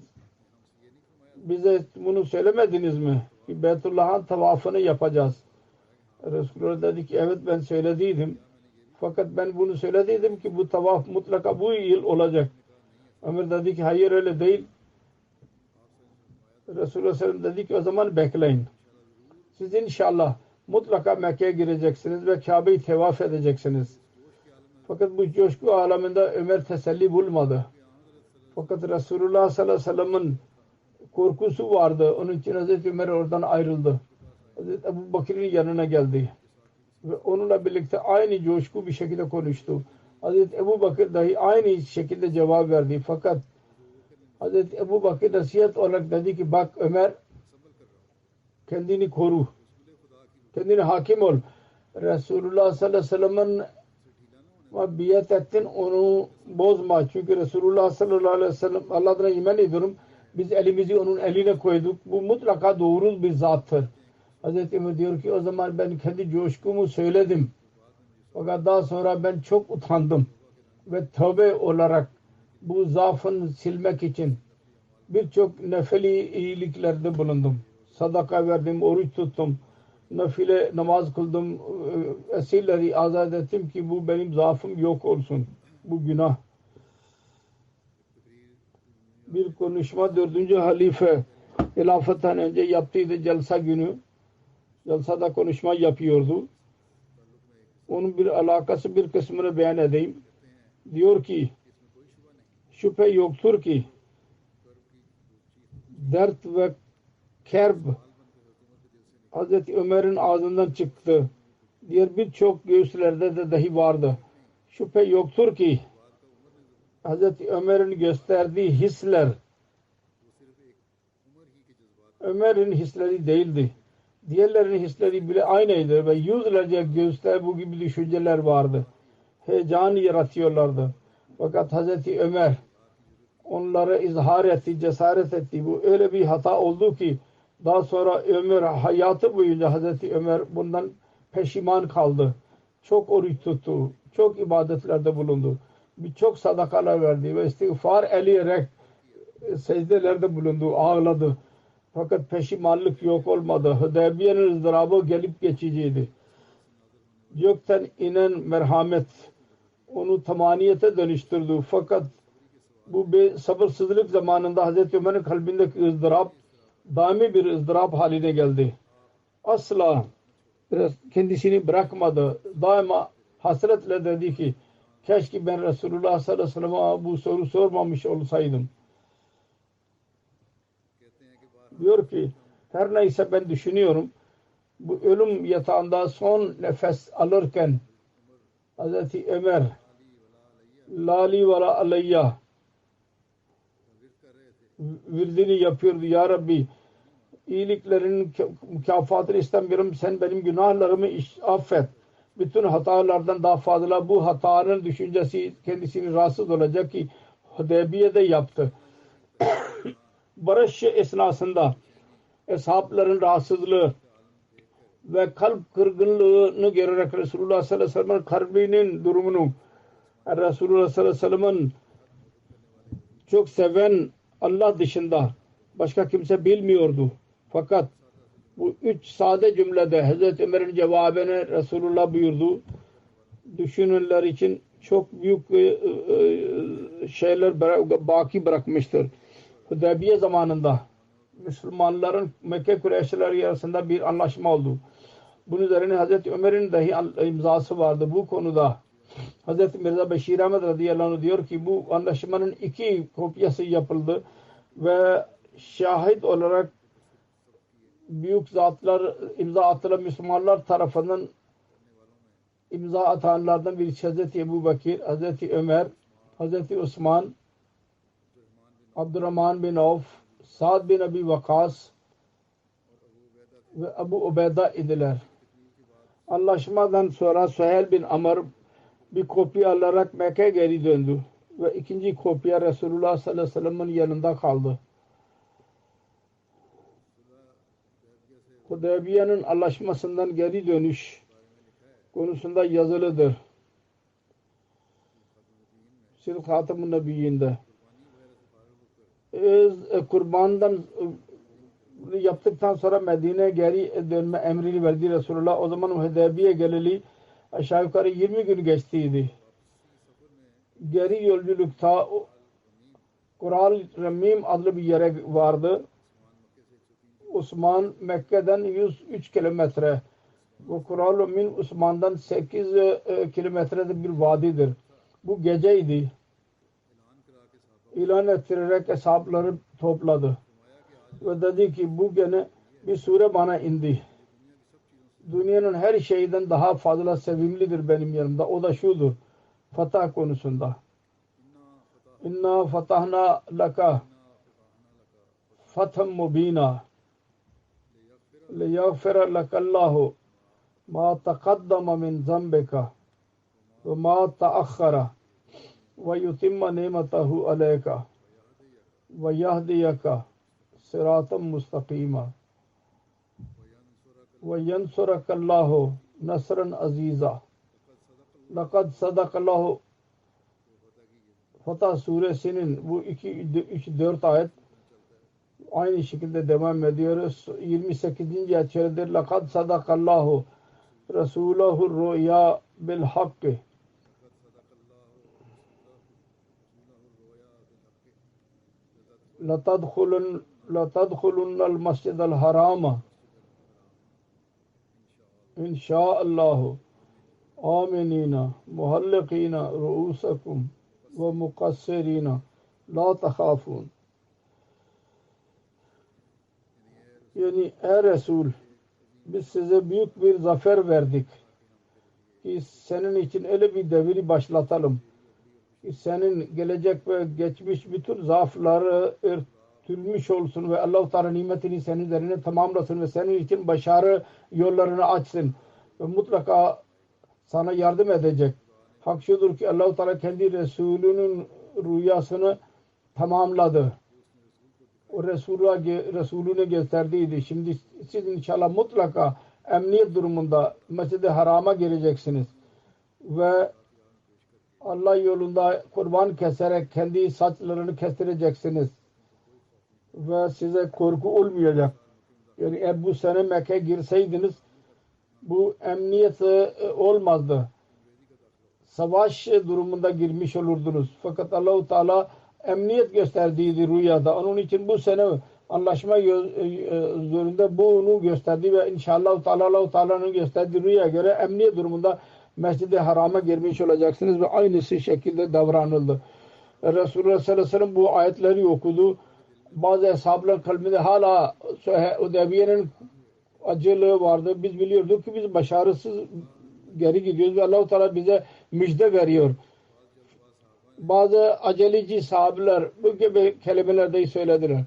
bize bunu söylemediniz mi? Ki Beytullah'ın tavafını yapacağız. Resulullah dedi ki evet ben söylediydim. Fakat ben bunu söylediydim ki bu tavaf mutlaka bu yıl olacak. Ömer dedi ki hayır öyle değil. Resulullah sallallahu aleyhi ve sellem dedi ki o zaman bekleyin. Siz inşallah mutlaka Mekke'ye gireceksiniz ve Kabe'yi tevaf edeceksiniz. Fakat bu coşku aleminde Ömer teselli bulmadı. Fakat Resulullah sallallahu aleyhi ve sellem'in korkusu vardı. Onun için Hazreti Ömer oradan ayrıldı. Hazreti Ebu Bakır'ın yanına geldi. Ve onunla birlikte aynı coşku bir şekilde konuştu. Hazreti Ebu Bakır dahi aynı şekilde cevap verdi. Fakat Hazreti Ebu Bakır nasihat olarak dedi ki bak Ömer kendini koru. Kendine hakim ol. Resulullah sallallahu aleyhi ve sellem'in biat ettin onu bozma. Çünkü Resulullah sallallahu aleyhi ve sellem Allah'ına iman ediyorum. Biz elimizi onun eline koyduk. Bu mutlaka doğru bir zattır. Hazreti Ömer diyor ki o zaman ben kendi coşkumu söyledim. Fakat daha sonra ben çok utandım. Ve tövbe olarak bu zaafını silmek için birçok nefeli iyiliklerde bulundum. Sadaka verdim, oruç tuttum. Nafile namaz kıldım. Esirleri azat ettim ki bu benim zaafım yok olsun. Bu günah. Bir konuşma 4. halife hilafetten önce yaptıydı celsa günü. Celsada konuşma yapıyordu. Onun bir alakası bir kısmını beyan edeyim. Diyor ki şüphe yoktur ki dert ve kerb Hazreti Ömer'in ağzından çıktı. Diğer birçok göğüslerde de dahi vardı. Şüphe yoktur ki Hazreti Ömer'in gösterdiği hisler Ömer'in hisleri değildi. Diğerlerinin hisleri bile aynıydı ve yüzlerce göğüste bu gibi düşünceler vardı. Heyecan yaratıyorlardı. Fakat Hazreti Ömer onları izhar etti, cesaret etti. Bu öyle bir hata oldu ki daha sonra Ömer hayatı boyunca Hazreti Ömer bundan peşiman kaldı. Çok oruç tuttu. Çok ibadetlerde bulundu. Birçok sadakalar verdi ve istiğfar eleyerek secdelerde bulundu. Ağladı. Fakat peşimanlık yok olmadı. Hudeybiye'nin ızdırabı gelip geçiciydi. Gökten inen merhamet onu tamaniyete dönüştürdü. Fakat bu sabırsızlık zamanında Hazreti Ömer'in kalbindeki ızdırap daimi bir ızdırap haline geldi. Asla kendisini bırakmadı. Daima hasretle dedi ki keşke ben Resulullah sallallahu aleyhi ve sellem'e bu soru sormamış olsaydım. Diyor ki her neyse ben düşünüyorum bu ölüm yatağında son nefes alırken Hazreti Ömer Lali ve Aleyya virdini yapıyordu. Ya Rabbi iyiliklerin mükafatını istemiyorum. Sen benim günahlarımı affet. Bütün hatalardan daha fazla bu hatanın düşüncesi kendisini rahatsız olacak ki Hudeybiye'de yaptı. Barış esnasında eshabların rahatsızlığı ve kalp kırgınlığını görerek Resulullah sallallahu aleyhi ve sellem'in kalbinin durumunu Resulullah sallallahu aleyhi ve sellem'in çok seven Allah dışında başka kimse bilmiyordu. Fakat bu 3 sade cümlede Hazreti Ömer'in cevabını Resulullah buyurdu. Düşünenler için çok büyük şeyler baki bırakmıştır. Hudeybiye zamanında Müslümanların Mekke Kureyşlileri arasında bir anlaşma oldu. Bunun üzerine Hazreti Ömer'in dahi imzası vardı. Bu konuda Hazreti Mirza Beşir Ahmet radıyallahu anh diyor ki bu anlaşmanın 2 kopyası yapıldı ve şahit olarak büyük zatlar imza atılan Müslümanlar tarafından imza atanlardan birisi Hazreti Ebu Bakir, Hazreti Ömer, Hazreti Osman, Abdurrahman bin Avf, Sa'd bin Abi Vakas ve Ebu Ubeyda idiler. Anlaşmadan sonra Süheyl bin Amr bir kopya alarak Mekke'ye geri döndü ve ikinci kopya Resulullah sallallahu aleyhi ve sellem'in yanında kaldı. Hudeybiye'nin anlaşmasından geri dönüş konusunda yazılıdır. Sirat Hatem-ı Nebiyyin'de. Kurbandan yaptıktan sonra Medine'ye geri dönme emrini verdi Resulullah. O zaman Hudeybiye geleli aşağı yukarı 20 gün geçtiydi. Geri yolculukta Kural Ramim adlı bir yere vardı. Osman Mekke'den 103 kilometre. Bu Kural Ramim Osman'dan 8 kilometrede bir vadidir. Bu geceydi. İlan ettirerek hesapları topladı. Ve dedi ki bu gene bir sure bana indi. Dünyanın her şeyden daha fazla sevimlidir benim yanımda. O da şudur. Fatah konusunda. İnna fatahna laka fathan mubina liyaghfira lakallahu ma taqaddama min zambika ve ma ta'akhkhara ve yutimma ni'matahu aleyka ve yahdiyaka siratan mustakima ve yansurakallahu nasran aziza. Laqad sadakallahu Fatah suresinin bu 2-3-4 ayet aynı şekilde devam ediyoruz. 28. ayet şöyledir. Laqad sadakallahu Resulahur ruya bil hakkı لَتَدْخُلُنَّ الْمَسْجِدَ الْحَرَامَ İnşaallahu آمنين محلقين رؤوسكم ومقصرين لا تخافون. Yani ey Resul, biz size büyük bir zafer verdik ki senin için öyle bir devri başlatalım ki senin gelecek ve geçmiş bütün zaafları örtülmüş olsun ve Allah-u Teala nimetini senin üzerine tamamlasın ve senin için başarı yollarını açsın ve mutlaka sana yardım edecek. Hak şudur ki Allah-u Teala kendi Resulünün rüyasını tamamladı. O Resulüne gösterdiydi. Şimdi siz inşallah mutlaka emniyet durumunda Mescid-i Haram'a geleceksiniz. Ve Allah yolunda kurban keserek kendi saçlarını kestireceksiniz. Ve size korku olmayacak. Yani eğer bu sene Mekke'ye girseydiniz bu emniyet olmazdı. Savaş durumunda girmiş olurdunuz. Fakat Allah-u Teala emniyet gösterdiydi rüyada. Onun için bu sene anlaşma üzerinde bunu gösterdi ve inşallah Allah-u Teala'nın gösterdiği rüyaya göre emniyet durumunda Mescid-i Haram'a girmiş olacaksınız ve aynısı şekilde davranıldı. Resulullah sallallahu aleyhi ve sellem bu ayetleri okudu. Bazı hesaplar kalbinde hala Hudeybiye'nin acılığı vardı. Biz biliyorduk ki biz başarısız geri gidiyoruz ve Allah-u Teala bize müjde veriyor. Bazı aceleci sahabeler bu gibi kelimeler söylediler.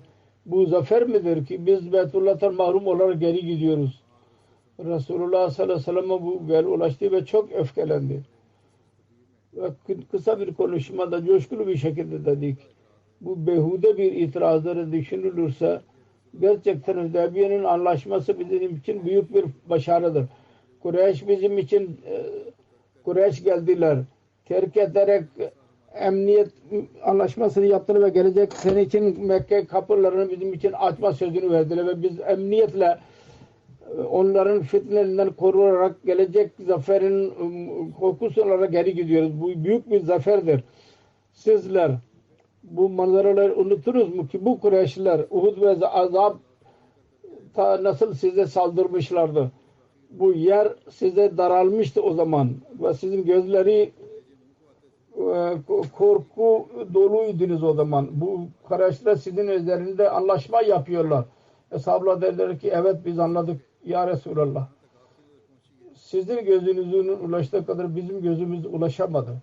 Bu zafer midir ki biz Beytullah'tan mahrum olarak geri gidiyoruz? Resulullah sallallahu aleyhi ve sellem'e bu gel ulaştı ve çok öfkelendi. Ve kısa bir konuşmada coşkulu bir şekilde dedik. Bu behude bir itirazları düşünülürse gerçekten Hudeybiye'nin anlaşması bizim için büyük bir başarıdır. Kureyş bizim için Kureyş geldiler. Terk ederek emniyet anlaşmasını yaptılar ve gelecek sene için Mekke kapılarını bizim için açma sözünü verdiler ve biz emniyetle onların fitnelerinden korunarak gelecek zaferin kokusu olarak geri gidiyoruz. Bu büyük bir zaferdir. Sizler bu manzaraları unuturuz mu ki bu Kureyşliler Uhud ve Azab nasıl size saldırmışlardı. Bu yer size daralmıştı o zaman ve sizin gözleri korku doluydunuz o zaman. Bu Kureyşler sizin üzerinde anlaşma yapıyorlar. Eshablar derler ki evet biz anladık ya Resulallah. Sizin gözünüzün ulaştığı kadar bizim gözümüz ulaşamadı.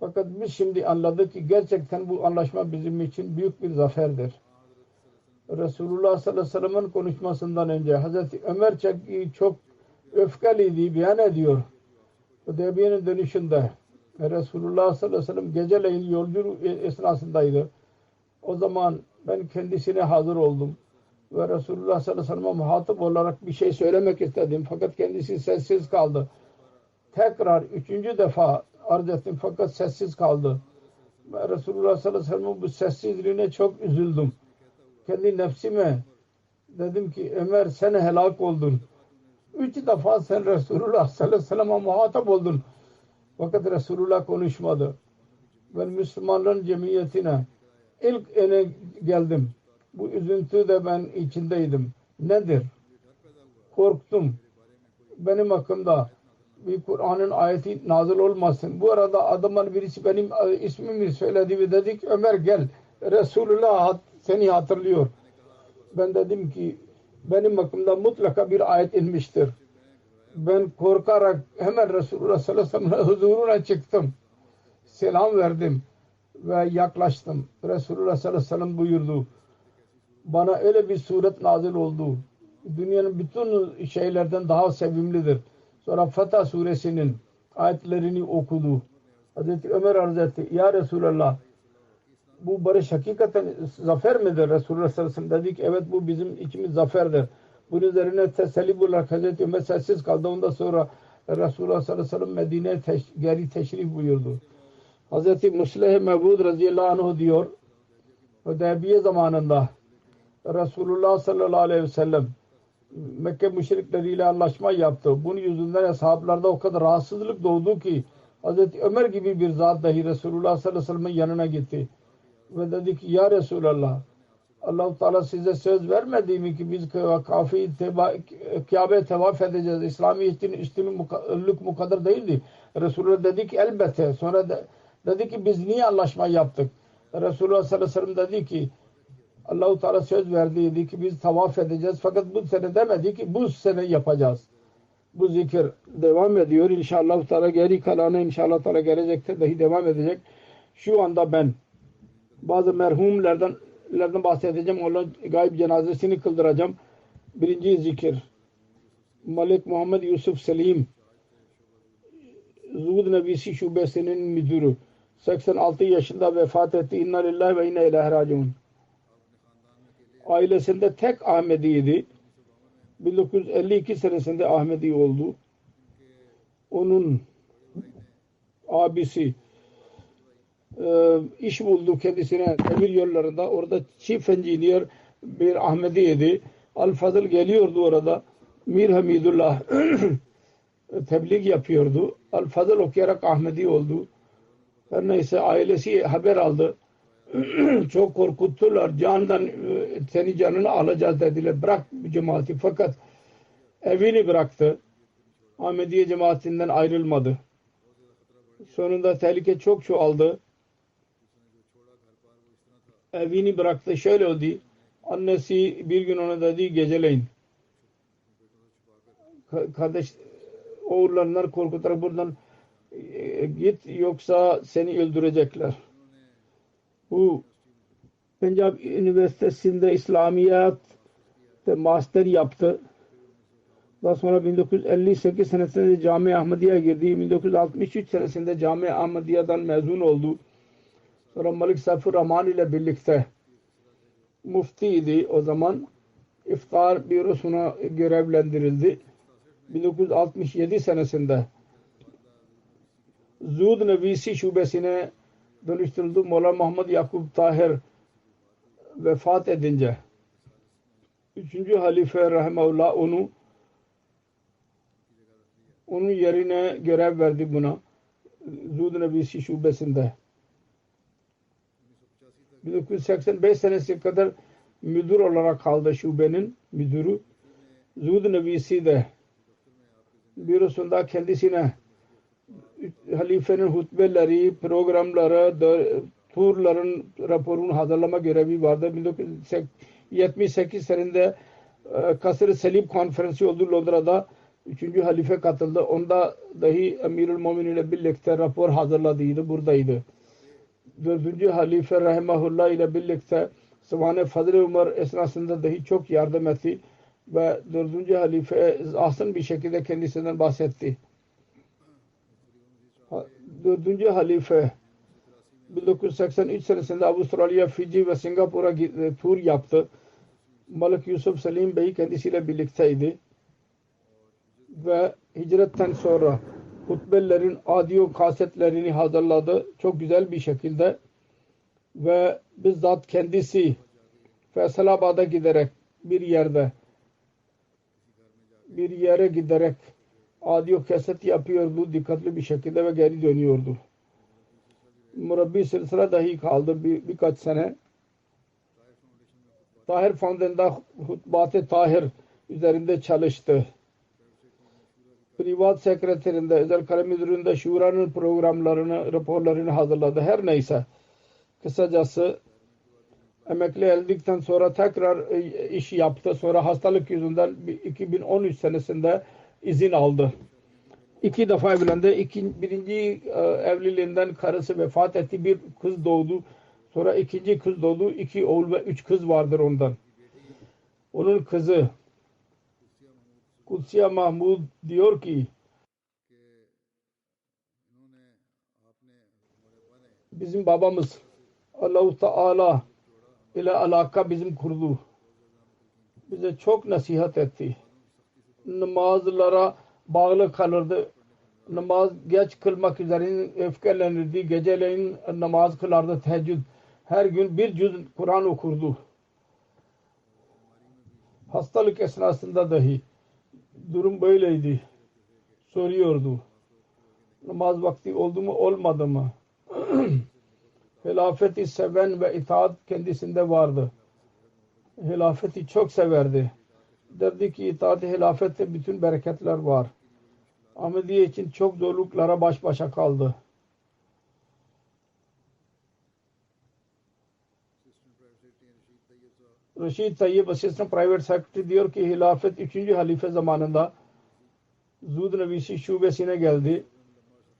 Fakat biz şimdi anladık ki gerçekten bu anlaşma bizim için büyük bir zaferdir. Resulullah sallallahu aleyhi ve sellem'in konuşmasından önce Hazreti Ömer çok öfkeliydi, beyan ediyor. Hudeybiye'nin dönüşünde Resulullah sallallahu aleyhi ve sellem geceleyin yolculuk esnasındaydı. O zaman ben kendisine hazır oldum. Ve Resulullah sallallahu aleyhi ve sellem'e muhatap olarak bir şey söylemek istedim. Fakat kendisi sessiz kaldı. Tekrar 3. defa arz ettim fakat sessiz kaldı. Ve Resulullah sallallahu aleyhi ve sellem'in bu sessizliğine çok üzüldüm. Kendi nefsime dedim ki Ömer sen helak oldun. 3 defa sen Resulullah sallallahu aleyhi ve sellem'e muhatap oldun. Fakat Resulullah konuşmadı. Ben Müslümanların cemiyetine ilk ene geldim. Bu üzüntü de ben içindeydim. Nedir? Korktum. Benim hakkımda bir Kur'an'ın ayeti nazil olmasın. Bu arada adamın birisi benim ismimi söyledi ve dedik Ömer gel. Resulullah seni hatırlıyor. Ben dedim ki benim hakkımda mutlaka bir ayet inmiştir. Ben korkarak hemen Resulullah sallallahu aleyhi ve sellem'in huzuruna çıktım. Selam verdim ve yaklaştım. Resulullah sallallahu aleyhi ve sellem buyurdu. Bana öyle bir suret nazil oldu. Dünyanın bütün şeylerden daha sevimlidir. Sonra Fatah suresinin ayetlerini okudu. Hazreti Ömer arz etti. Ya Resulallah bu barış hakikaten zafer midir? Resulullah sallallahu aleyhi ve sellem dedi ki evet bu bizim içimiz zaferdir. Bunun üzerine teselli olarak Hazreti Ömer sessiz kaldı. Ondan sonra Resulullah sallallahu aleyhi ve sellem Medine'ye geri teşrif buyurdu. Hazreti Musleh Mevud radıyallahu anh diyor Hudeybiye zamanında Resulullah sallallahu aleyhi ve sellem Mekke müşrikleriyle anlaşma yaptı. Bunun yüzünden ashablarda o kadar rahatsızlık doğdu ki Hazreti Ömer gibi bir zat dahi Resulullah sallallahu aleyhi ve sellem'in yanına gitti. Ve dedi ki ya Resulallah Allah-u Teala size söz vermedi mi ki biz Kabe'ye tevaf edeceğiz. İslami üstünlük bu kadar değildi. Resulullah dedi ki elbette. Sonra dedi ki biz niye anlaşma yaptık? Resulullah sallallahu aleyhi ve sellem dedi ki Allah-u Teala söz verdiydi ki biz tavaf edeceğiz. Fakat bu sene demedi ki bu sene yapacağız. Bu zikir devam ediyor. İnşallah Teala geri kalanı inşallah Teala gelecekte dahi devam edecek. Şu anda ben bazı merhumlerden bahsedeceğim. Onların gayb cenazesini kıldıracağım. Birinci zikir. Malik Muhammed Yusuf Selim Zuhud Nebisi Şubesi'nin müdürü. 86 yaşında vefat etti. İnna lillahi ve inna ileyhi raciun. Ailesinde tek Ahmediydi. 1952 senesinde Ahmedi oldu. Onun abisi iş buldu kendisine demir yollarında. Orada chief engineer bir Ahmediydi. Al-Fazıl geliyordu orada. Mir Hamidullah tebliğ yapıyordu. Al-Fazıl okuyarak Ahmedi oldu. Her neyse ailesi haber aldı. Çok korkuttular. Candan seni canını alacağız dediler. Bırak cemaati. Fakat evini bıraktı. Ahmediye cemaatinden ayrılmadı. Sonunda tehlike çok çoğaldı. Evini bıraktı. Şöyle oldu. Annesi bir gün ona dedi geceleyin. Kardeş oğullarından korkutarak buradan git yoksa seni öldürecekler. Bu Pencap Üniversitesi'nde İslamiyat master yaptı. Daha sonra 1958 senesinde Cami Ahmediye girdi. 1963 senesinde Cami Ahmediye'den mezun oldu. Sonra Malik Saifur Rahman ile birlikte muftiydi. O zaman İftar Bürosu'na görevlendirildi. 1967 senesinde Zuhud Nebisi Şubesi'ne dönüştürüldü. Mola Muhammed Yakup Tahir vefat edince 3. Halife Rahimahullah onun yerine görev verdi buna. Zuhud Nebisi Şubesi'nde 1985 senesi kadar müdür olarak kaldı şubenin müdürü. Zuhud Nebisi de bürosunda kendisine halifenin hutbeleri, programları, turların raporunu hazırlama görevi vardı. 1978 senesinde Kasr-ı Selib konferansı oldu Londra'da. 3. halife katıldı. Onda dahi Emirül Mu'minin ile birlikte rapor hazırladıydı. Buradaydı. 4. halife Rahimahullah ile birlikte Sıvan-ı Fazl-ı Umar esnasında dahi çok yardım etti. Ve 4. halife ahsen bir şekilde kendisinden bahsetti. 4. halife 1983 senesinde Avustralya, Fiji ve Singapur'a tur yaptı. Malik Yusuf Selim Bey kendisiyle birlikteydi. Ve hicretten sonra hutbelerin audio kasetlerini hazırladı. Çok güzel bir şekilde. Ve bizzat kendisi Feysalabad'a giderek bir yere giderek audio kaset yapıyordu dikkatli bir şekilde ve geri dönüyordu. Murabbi silsile dahi kaldı birkaç sene. Tahir Foundation'da Hutbat-ı Tahir üzerinde çalıştı. Privat sekreterinde, özel kalem müdüründe şuranın programlarını, raporlarını hazırladı. Her neyse. Kısacası emekli olduktan sonra tekrar iş yaptı. Sonra hastalık yüzünden 2013 senesinde izin aldı. 2 defa evlendi. Birinci evliliğinden karısı vefat etti. Bir kız doğdu. Sonra ikinci kız doğdu. 2 oğul ve 3 kız vardır ondan. Onun kızı Kutsiya Mahmud diyor ki bizim babamız Allah-u Teala ile alaka bizim kurdu. Bize çok nasihat etti. Namazlara bağlı kalırdı. Namaz geç kılmak üzerine öfkelenirdi. Geceleyin namaz kılardı teheccüd. Her gün bir cüz Kur'an okurdu. Hastalık esnasında dahi durum böyleydi. Soruyordu. Namaz vakti oldu mu olmadı mı? Hilafeti seven ve itaat kendisinde vardı. Hilafeti çok severdi. Derdi ki itaat-i hilafette bütün bereketler var. Ahmediye için çok zorluklara baş başa kaldı. Rashid Tayyip Assistant Private Secretary diyor ki hilafet 3. halife zamanında Zud Nevisi şubesine geldi.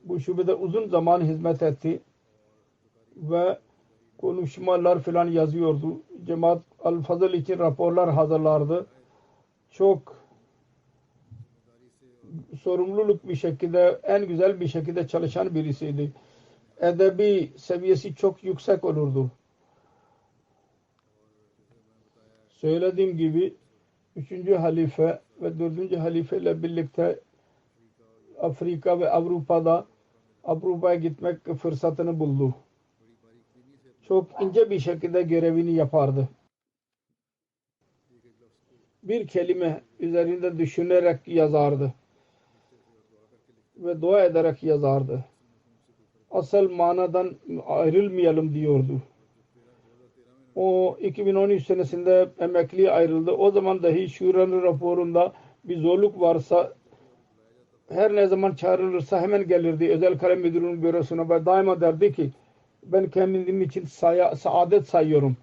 Bu şubede uzun zaman hizmet etti. Ve konuşmalar filan yazıyordu. Cemaat Al-Fazıl için raporlar hazırlardı. Çok sorumluluk bir şekilde, en güzel bir şekilde çalışan birisiydi. Edebi seviyesi çok yüksek olurdu. Söylediğim gibi 3. halife ve 4. halife ile birlikte Afrika ve Avrupa'ya gitmek fırsatını buldu. Çok ince bir şekilde görevini yapardı. Bir kelime üzerinde düşünerek yazardı. Ve dua ederek yazardı. Asıl manadan ayrılmayalım diyordu. O 2013 senesinde emekliye ayrıldı. O zaman dahi şuranın raporunda bir zorluk varsa her ne zaman çağrılırsa hemen gelirdi. Özel kalem müdürünün bürosuna ve daima derdi ki ben kendim için saadet sayıyorum.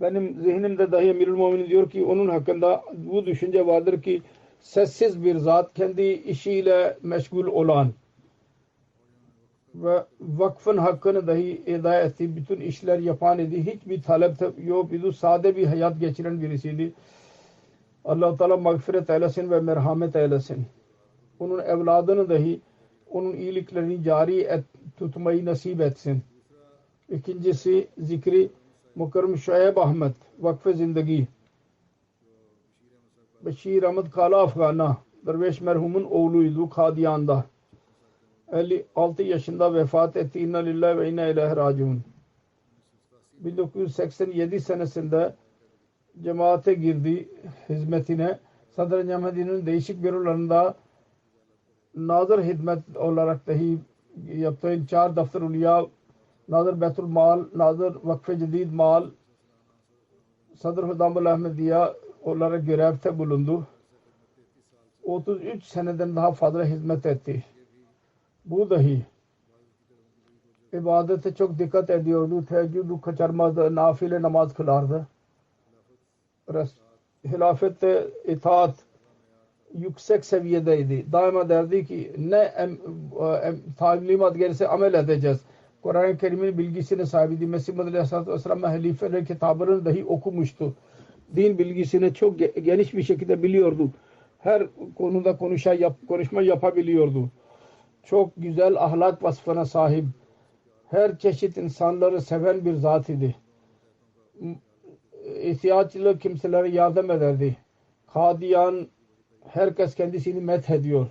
Benim zihnimde dahi Emirül Mu'minin diyor ki onun hakkında bu düşünce vardır ki sessiz bir zat, kendi işiyle meşgul olan ve vakfın hakkını dahi eda etti. Bütün işler yapan idi. Hiçbir talep yok. Sade bir hayat geçiren birisiydi. Allah-u Teala mağfiret eylesin ve merhamet eylesin. Onun evladını dahi onun iyiliklerini cari tutmayı nasip etsin. İkincisi zikri Mukarrem Şuayb Ahmet Vakf-ı Zindagi Beşir Ahmet Kala Afgana Derveş merhumun oğluydu Kadiyan'da. 56 yaşında vefat etti. İnna lillahi ve inna ileyhi raciun. 1987 senesinde cemaate girdi hizmetine. Sadr-ı Cemhedi'nin değişik bürolarında nazır hizmet olarak dahi yaptığı 4 daftar uliya, nazır Betul Mal, nazır Vakf-ı Cedid Mal, Sadr Hudamul Ahmediye olarak görevde bulundu. 33 seneden daha fazla hizmet etti. Bu dahi ibadete çok dikkat ediyordu. Teheccüdü kaçırmazdı. Nafile namaz kılardı. Hilafette itaat yüksek seviyedeydi. Daima derdi ki ne talimat gelirse amel edeceğiz. Kur'an-ı Kerim'in bilgisine sahibiydi. Mesih Muhammed Aleyhisselatü Vesselam halifelerin kitabının dahi okumuştu. Din bilgisini çok geniş bir şekilde biliyordu. Her konuda konuşma yapabiliyordu. Çok güzel ahlak vasfına sahip. Her çeşit insanları seven bir zat idi. İhtiyaçlı kimselere yardım ederdi. Kadiyan herkes kendisini methediyor.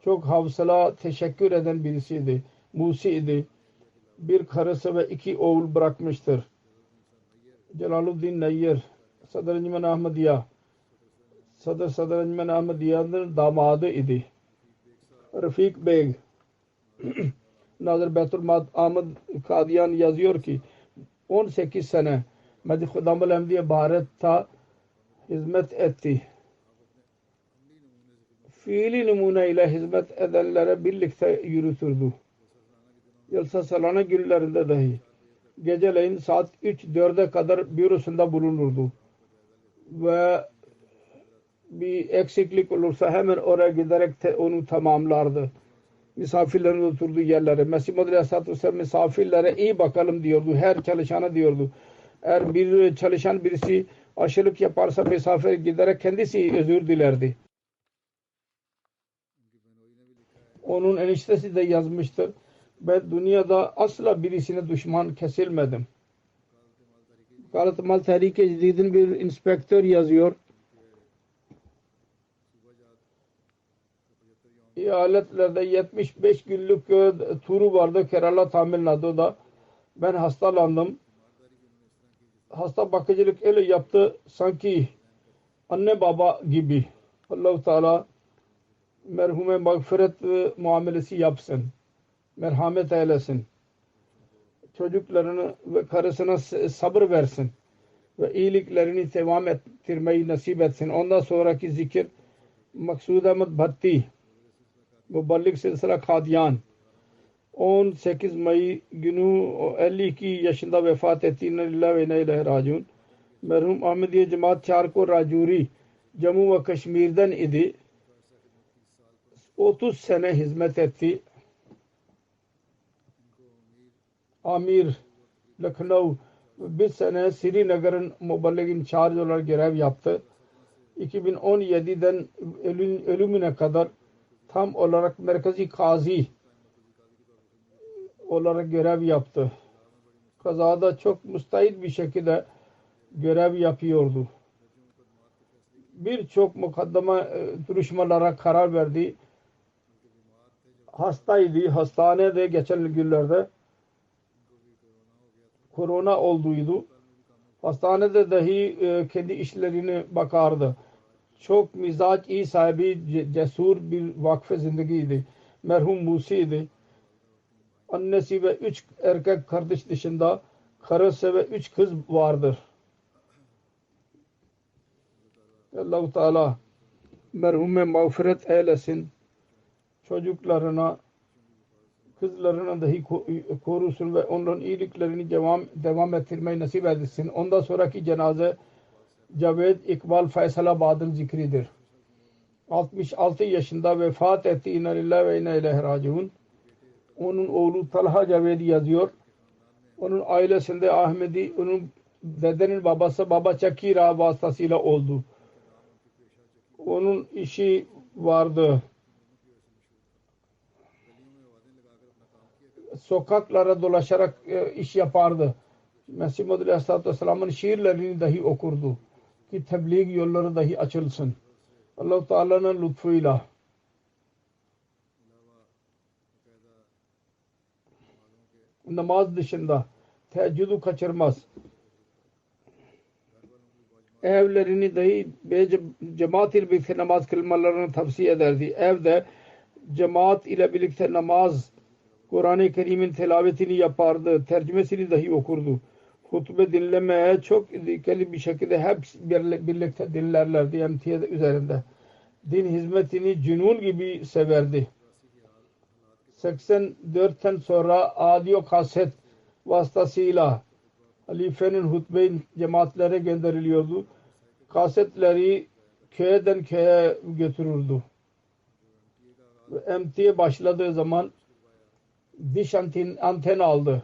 Çok havsala teşekkür eden birisiydi. Musi idi. Bir karısı ve 2 oğul bırakmıştır. Celaluddin Nayyar Sadr Encümen Ahmediya Sadr Encümen Ahmediya'nın damadı idi. Rafik Bey Nazır Beytul Ahmed Kadiyan yazıyor ki 18 sene Medhi Khudam-ül Emdiye Bharat'ta hizmet etti. Fiili numune ile hizmet edenlere birlikte yürütürdü. Yılsa salana günlerinde dahi geceleyin saat 3-4'e kadar bürosunda bulunurdu. Ve bir eksiklik olursa hemen oraya giderek onu tamamlardı. Misafirlerin oturduğu yerlere. Mesih Muhammed Aleyhisselatü Vesselam misafirlere iyi bakalım diyordu. Her çalışana diyordu. Eğer bir çalışan birisi aşırılık yaparsa misafir giderek kendisi özür dilerdi. Onun eniştesi de yazmıştır. Ben dünyada asla birisine düşman kesilmedim. Vekalet-i Mal Tehrik-i Cedid'in bir inspektör yazıyor. Eyaletlerde 75 günlük turu vardı Kerala, Tamil Nadu'da. Ben hastalandım. Hasta bakıcılık öyle yaptı sanki anne baba gibi. Allah-u Teala merhume mağfiret muamelesi yapsın. Merhamet eylesin. Çocuklarını ve karısına sabır versin. Ve iyiliklerini devam ettirmeyi nasip etsin. Ondan sonraki zikir Maksud Ahmet Bhatti Muballik Silsila Kadiyan 18 Mayıs günü 52 yaşında vefat etti. İnna lillahi ve inna ileyhi raciun. Merhum Ahmediye Cemaat Çarko Rajuri Jammu ve Kaşmir'den idi. 30 sene hizmet etti. Amir Lucknow bir sene Srinagar'ın muballigin charge olarak görev yaptı. 2017'den ölümüne kadar tam olarak merkezi kazi olarak görev yaptı. Kazada çok müstahit bir şekilde görev yapıyordu. Birçok mukaddeme duruşmalara karar verdi. Hastaydı. Hastanede geçen günlerde korona olduydu. Hastanede dahi kendi işlerine bakardı. Çok mizaç iyi sahibi, cesur bir vakfe zindagiydi. Merhum Musi'ydi. Annesi ve 3 erkek kardeş dışında karısı ve 3 kız vardır. Allah-u Teala merhume mağfiret eylesin. Çocuklarına, kızlarına dahi korusun ve onların iyiliklerini devam ettirmeyi nasip etsin. Ondan sonraki cenaze Caved İkbal Faysalabad'ın zikridir. 66 yaşında vefat etti. İnna lillahi ve inna ileyhi raciun. Onun oğlu Talha Caved yazıyor. Onun ailesinde Ahmedi, onun dedenin babası Baba Çakira vasıtasıyla oldu. Onun işi vardı. Sokaklara dolaşarak iş yapardı. Mesih Muhammed Aleyhisselatü Vesselam'ın şiirlerini dahi okurdu. Ki tebliğ yolları dahi açılsın. Allah-u Teala'nın lütfuyla. Namaz dışında teheccüdü kaçırmaz. Evlerini dahi cemaat ile birlikte namaz kılmalarını tavsiye ederdi. Evde cemaat ile birlikte namaz, Kur'an-ı Kerim'in tilavetini yapardı. Tercümesini dahi okurdu. Hutbe dinlemeye çok dikkatli bir şekilde hep birlikte dinlerlerdi emtiyaz üzerinde. Din hizmetini cünun gibi severdi. 84'ten sonra audio kaset vasıtasıyla halifenin hutbe cemaatlere gönderiliyordu. Kasetleri köyden köye götürürdü. MTA başladığı zaman diş anten aldı.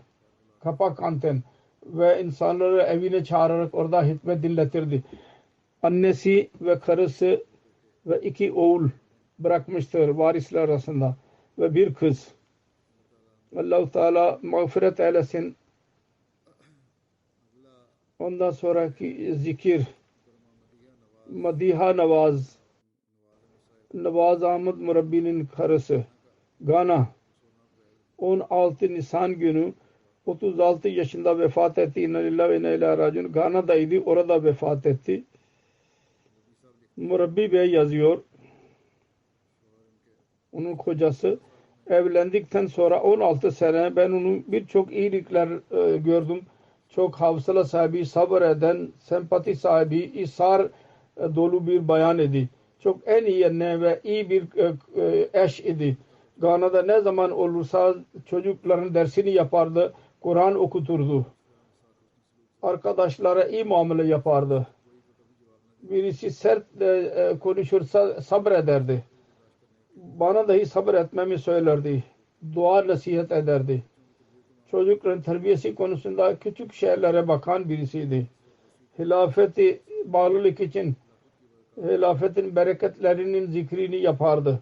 Kapak anten ve insanları evine çağırarak orada hizmet dinletirdi. Annesi ve karısı ve 2 oğul bırakmıştır varisler arasında ve bir kız. Allah-u Teala mağfiret eylesin. Ondan sonraki zikir Madiha Navaz Ahmet Murabbi'nin karısı Gana 16 Nisan günü 36 yaşında vefat etti. İnna lillahi ve inna ileyhi raciun. Gana'daydı. Orada vefat etti. Murabbi Bey yazıyor. Onun kocası evlendikten sonra 16 sene ben onun birçok iyilikler gördüm. Çok hafıza sahibi, sabır eden, sempati sahibi, ısrar dolu bir bayan idi. Çok en iyi anne ve iyi bir eş idi. Gana'da ne zaman olursa çocukların dersini yapardı. Kur'an okuturdu. Arkadaşlara iyi muamele yapardı. Birisi sert konuşursa sabrederdi. Bana dahi sabır etmemi söylerdi. Dua nasihat ederdi. Çocukların terbiyesi konusunda küçük şeylere bakan birisiydi. Hilafeti bağlılık için hilafetin bereketlerinin zikrini yapardı.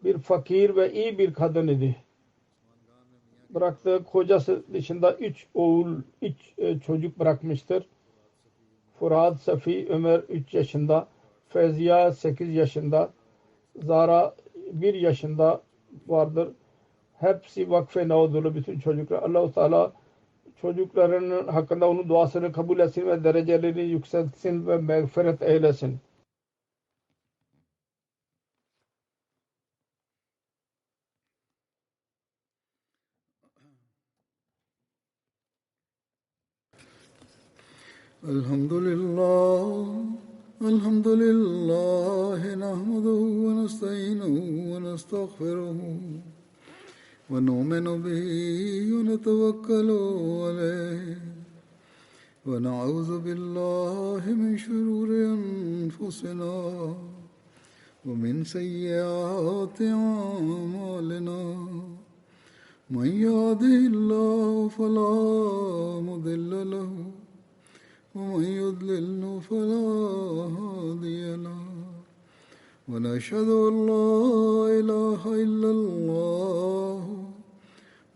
Bir fakir ve iyi bir kadın idi. Bıraktığı kocası dışında 3 çocuk bırakmıştır. Fırat, Safi, Ömer 3 yaşında, Feyziya 8 yaşında, Zara 1 yaşında vardır. Hepsi vakfe navdulu bütün çocuklar. Allah-u Teala çocuklarının hakkında onun duasını kabul etsin ve derecelerini yükseltsin ve mağfiret eylesin. Elhamdülillah nahmeduhu ve nesta'inuhu ve nestağfiruhu ve nu'minu bihi ve netevekkalu aleyh ve na'udzu billahi min şururi enfusina ve min seyyiati a'malina. Men yahdihillahu felâ mudille lehu ومن يضلل فلا هادي له ونشهد أن لا إله إلا الله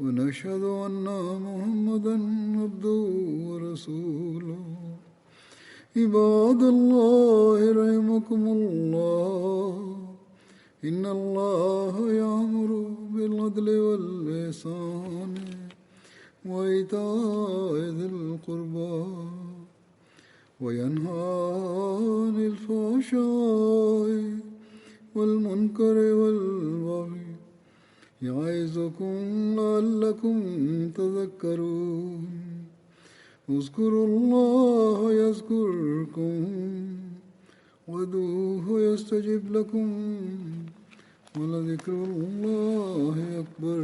ونشهد أن محمدا عبده ورسوله عباد الله رحمكم الله إن الله يأمر بالعدل والإحسان وإيتاء ذي القربى وينهى عن الفحشاء والمنكر والبغي يعظكم لعلكم تذكرون اذكروا الله يذكركم وادعوه يستجب لكم ولذكر الله أكبر.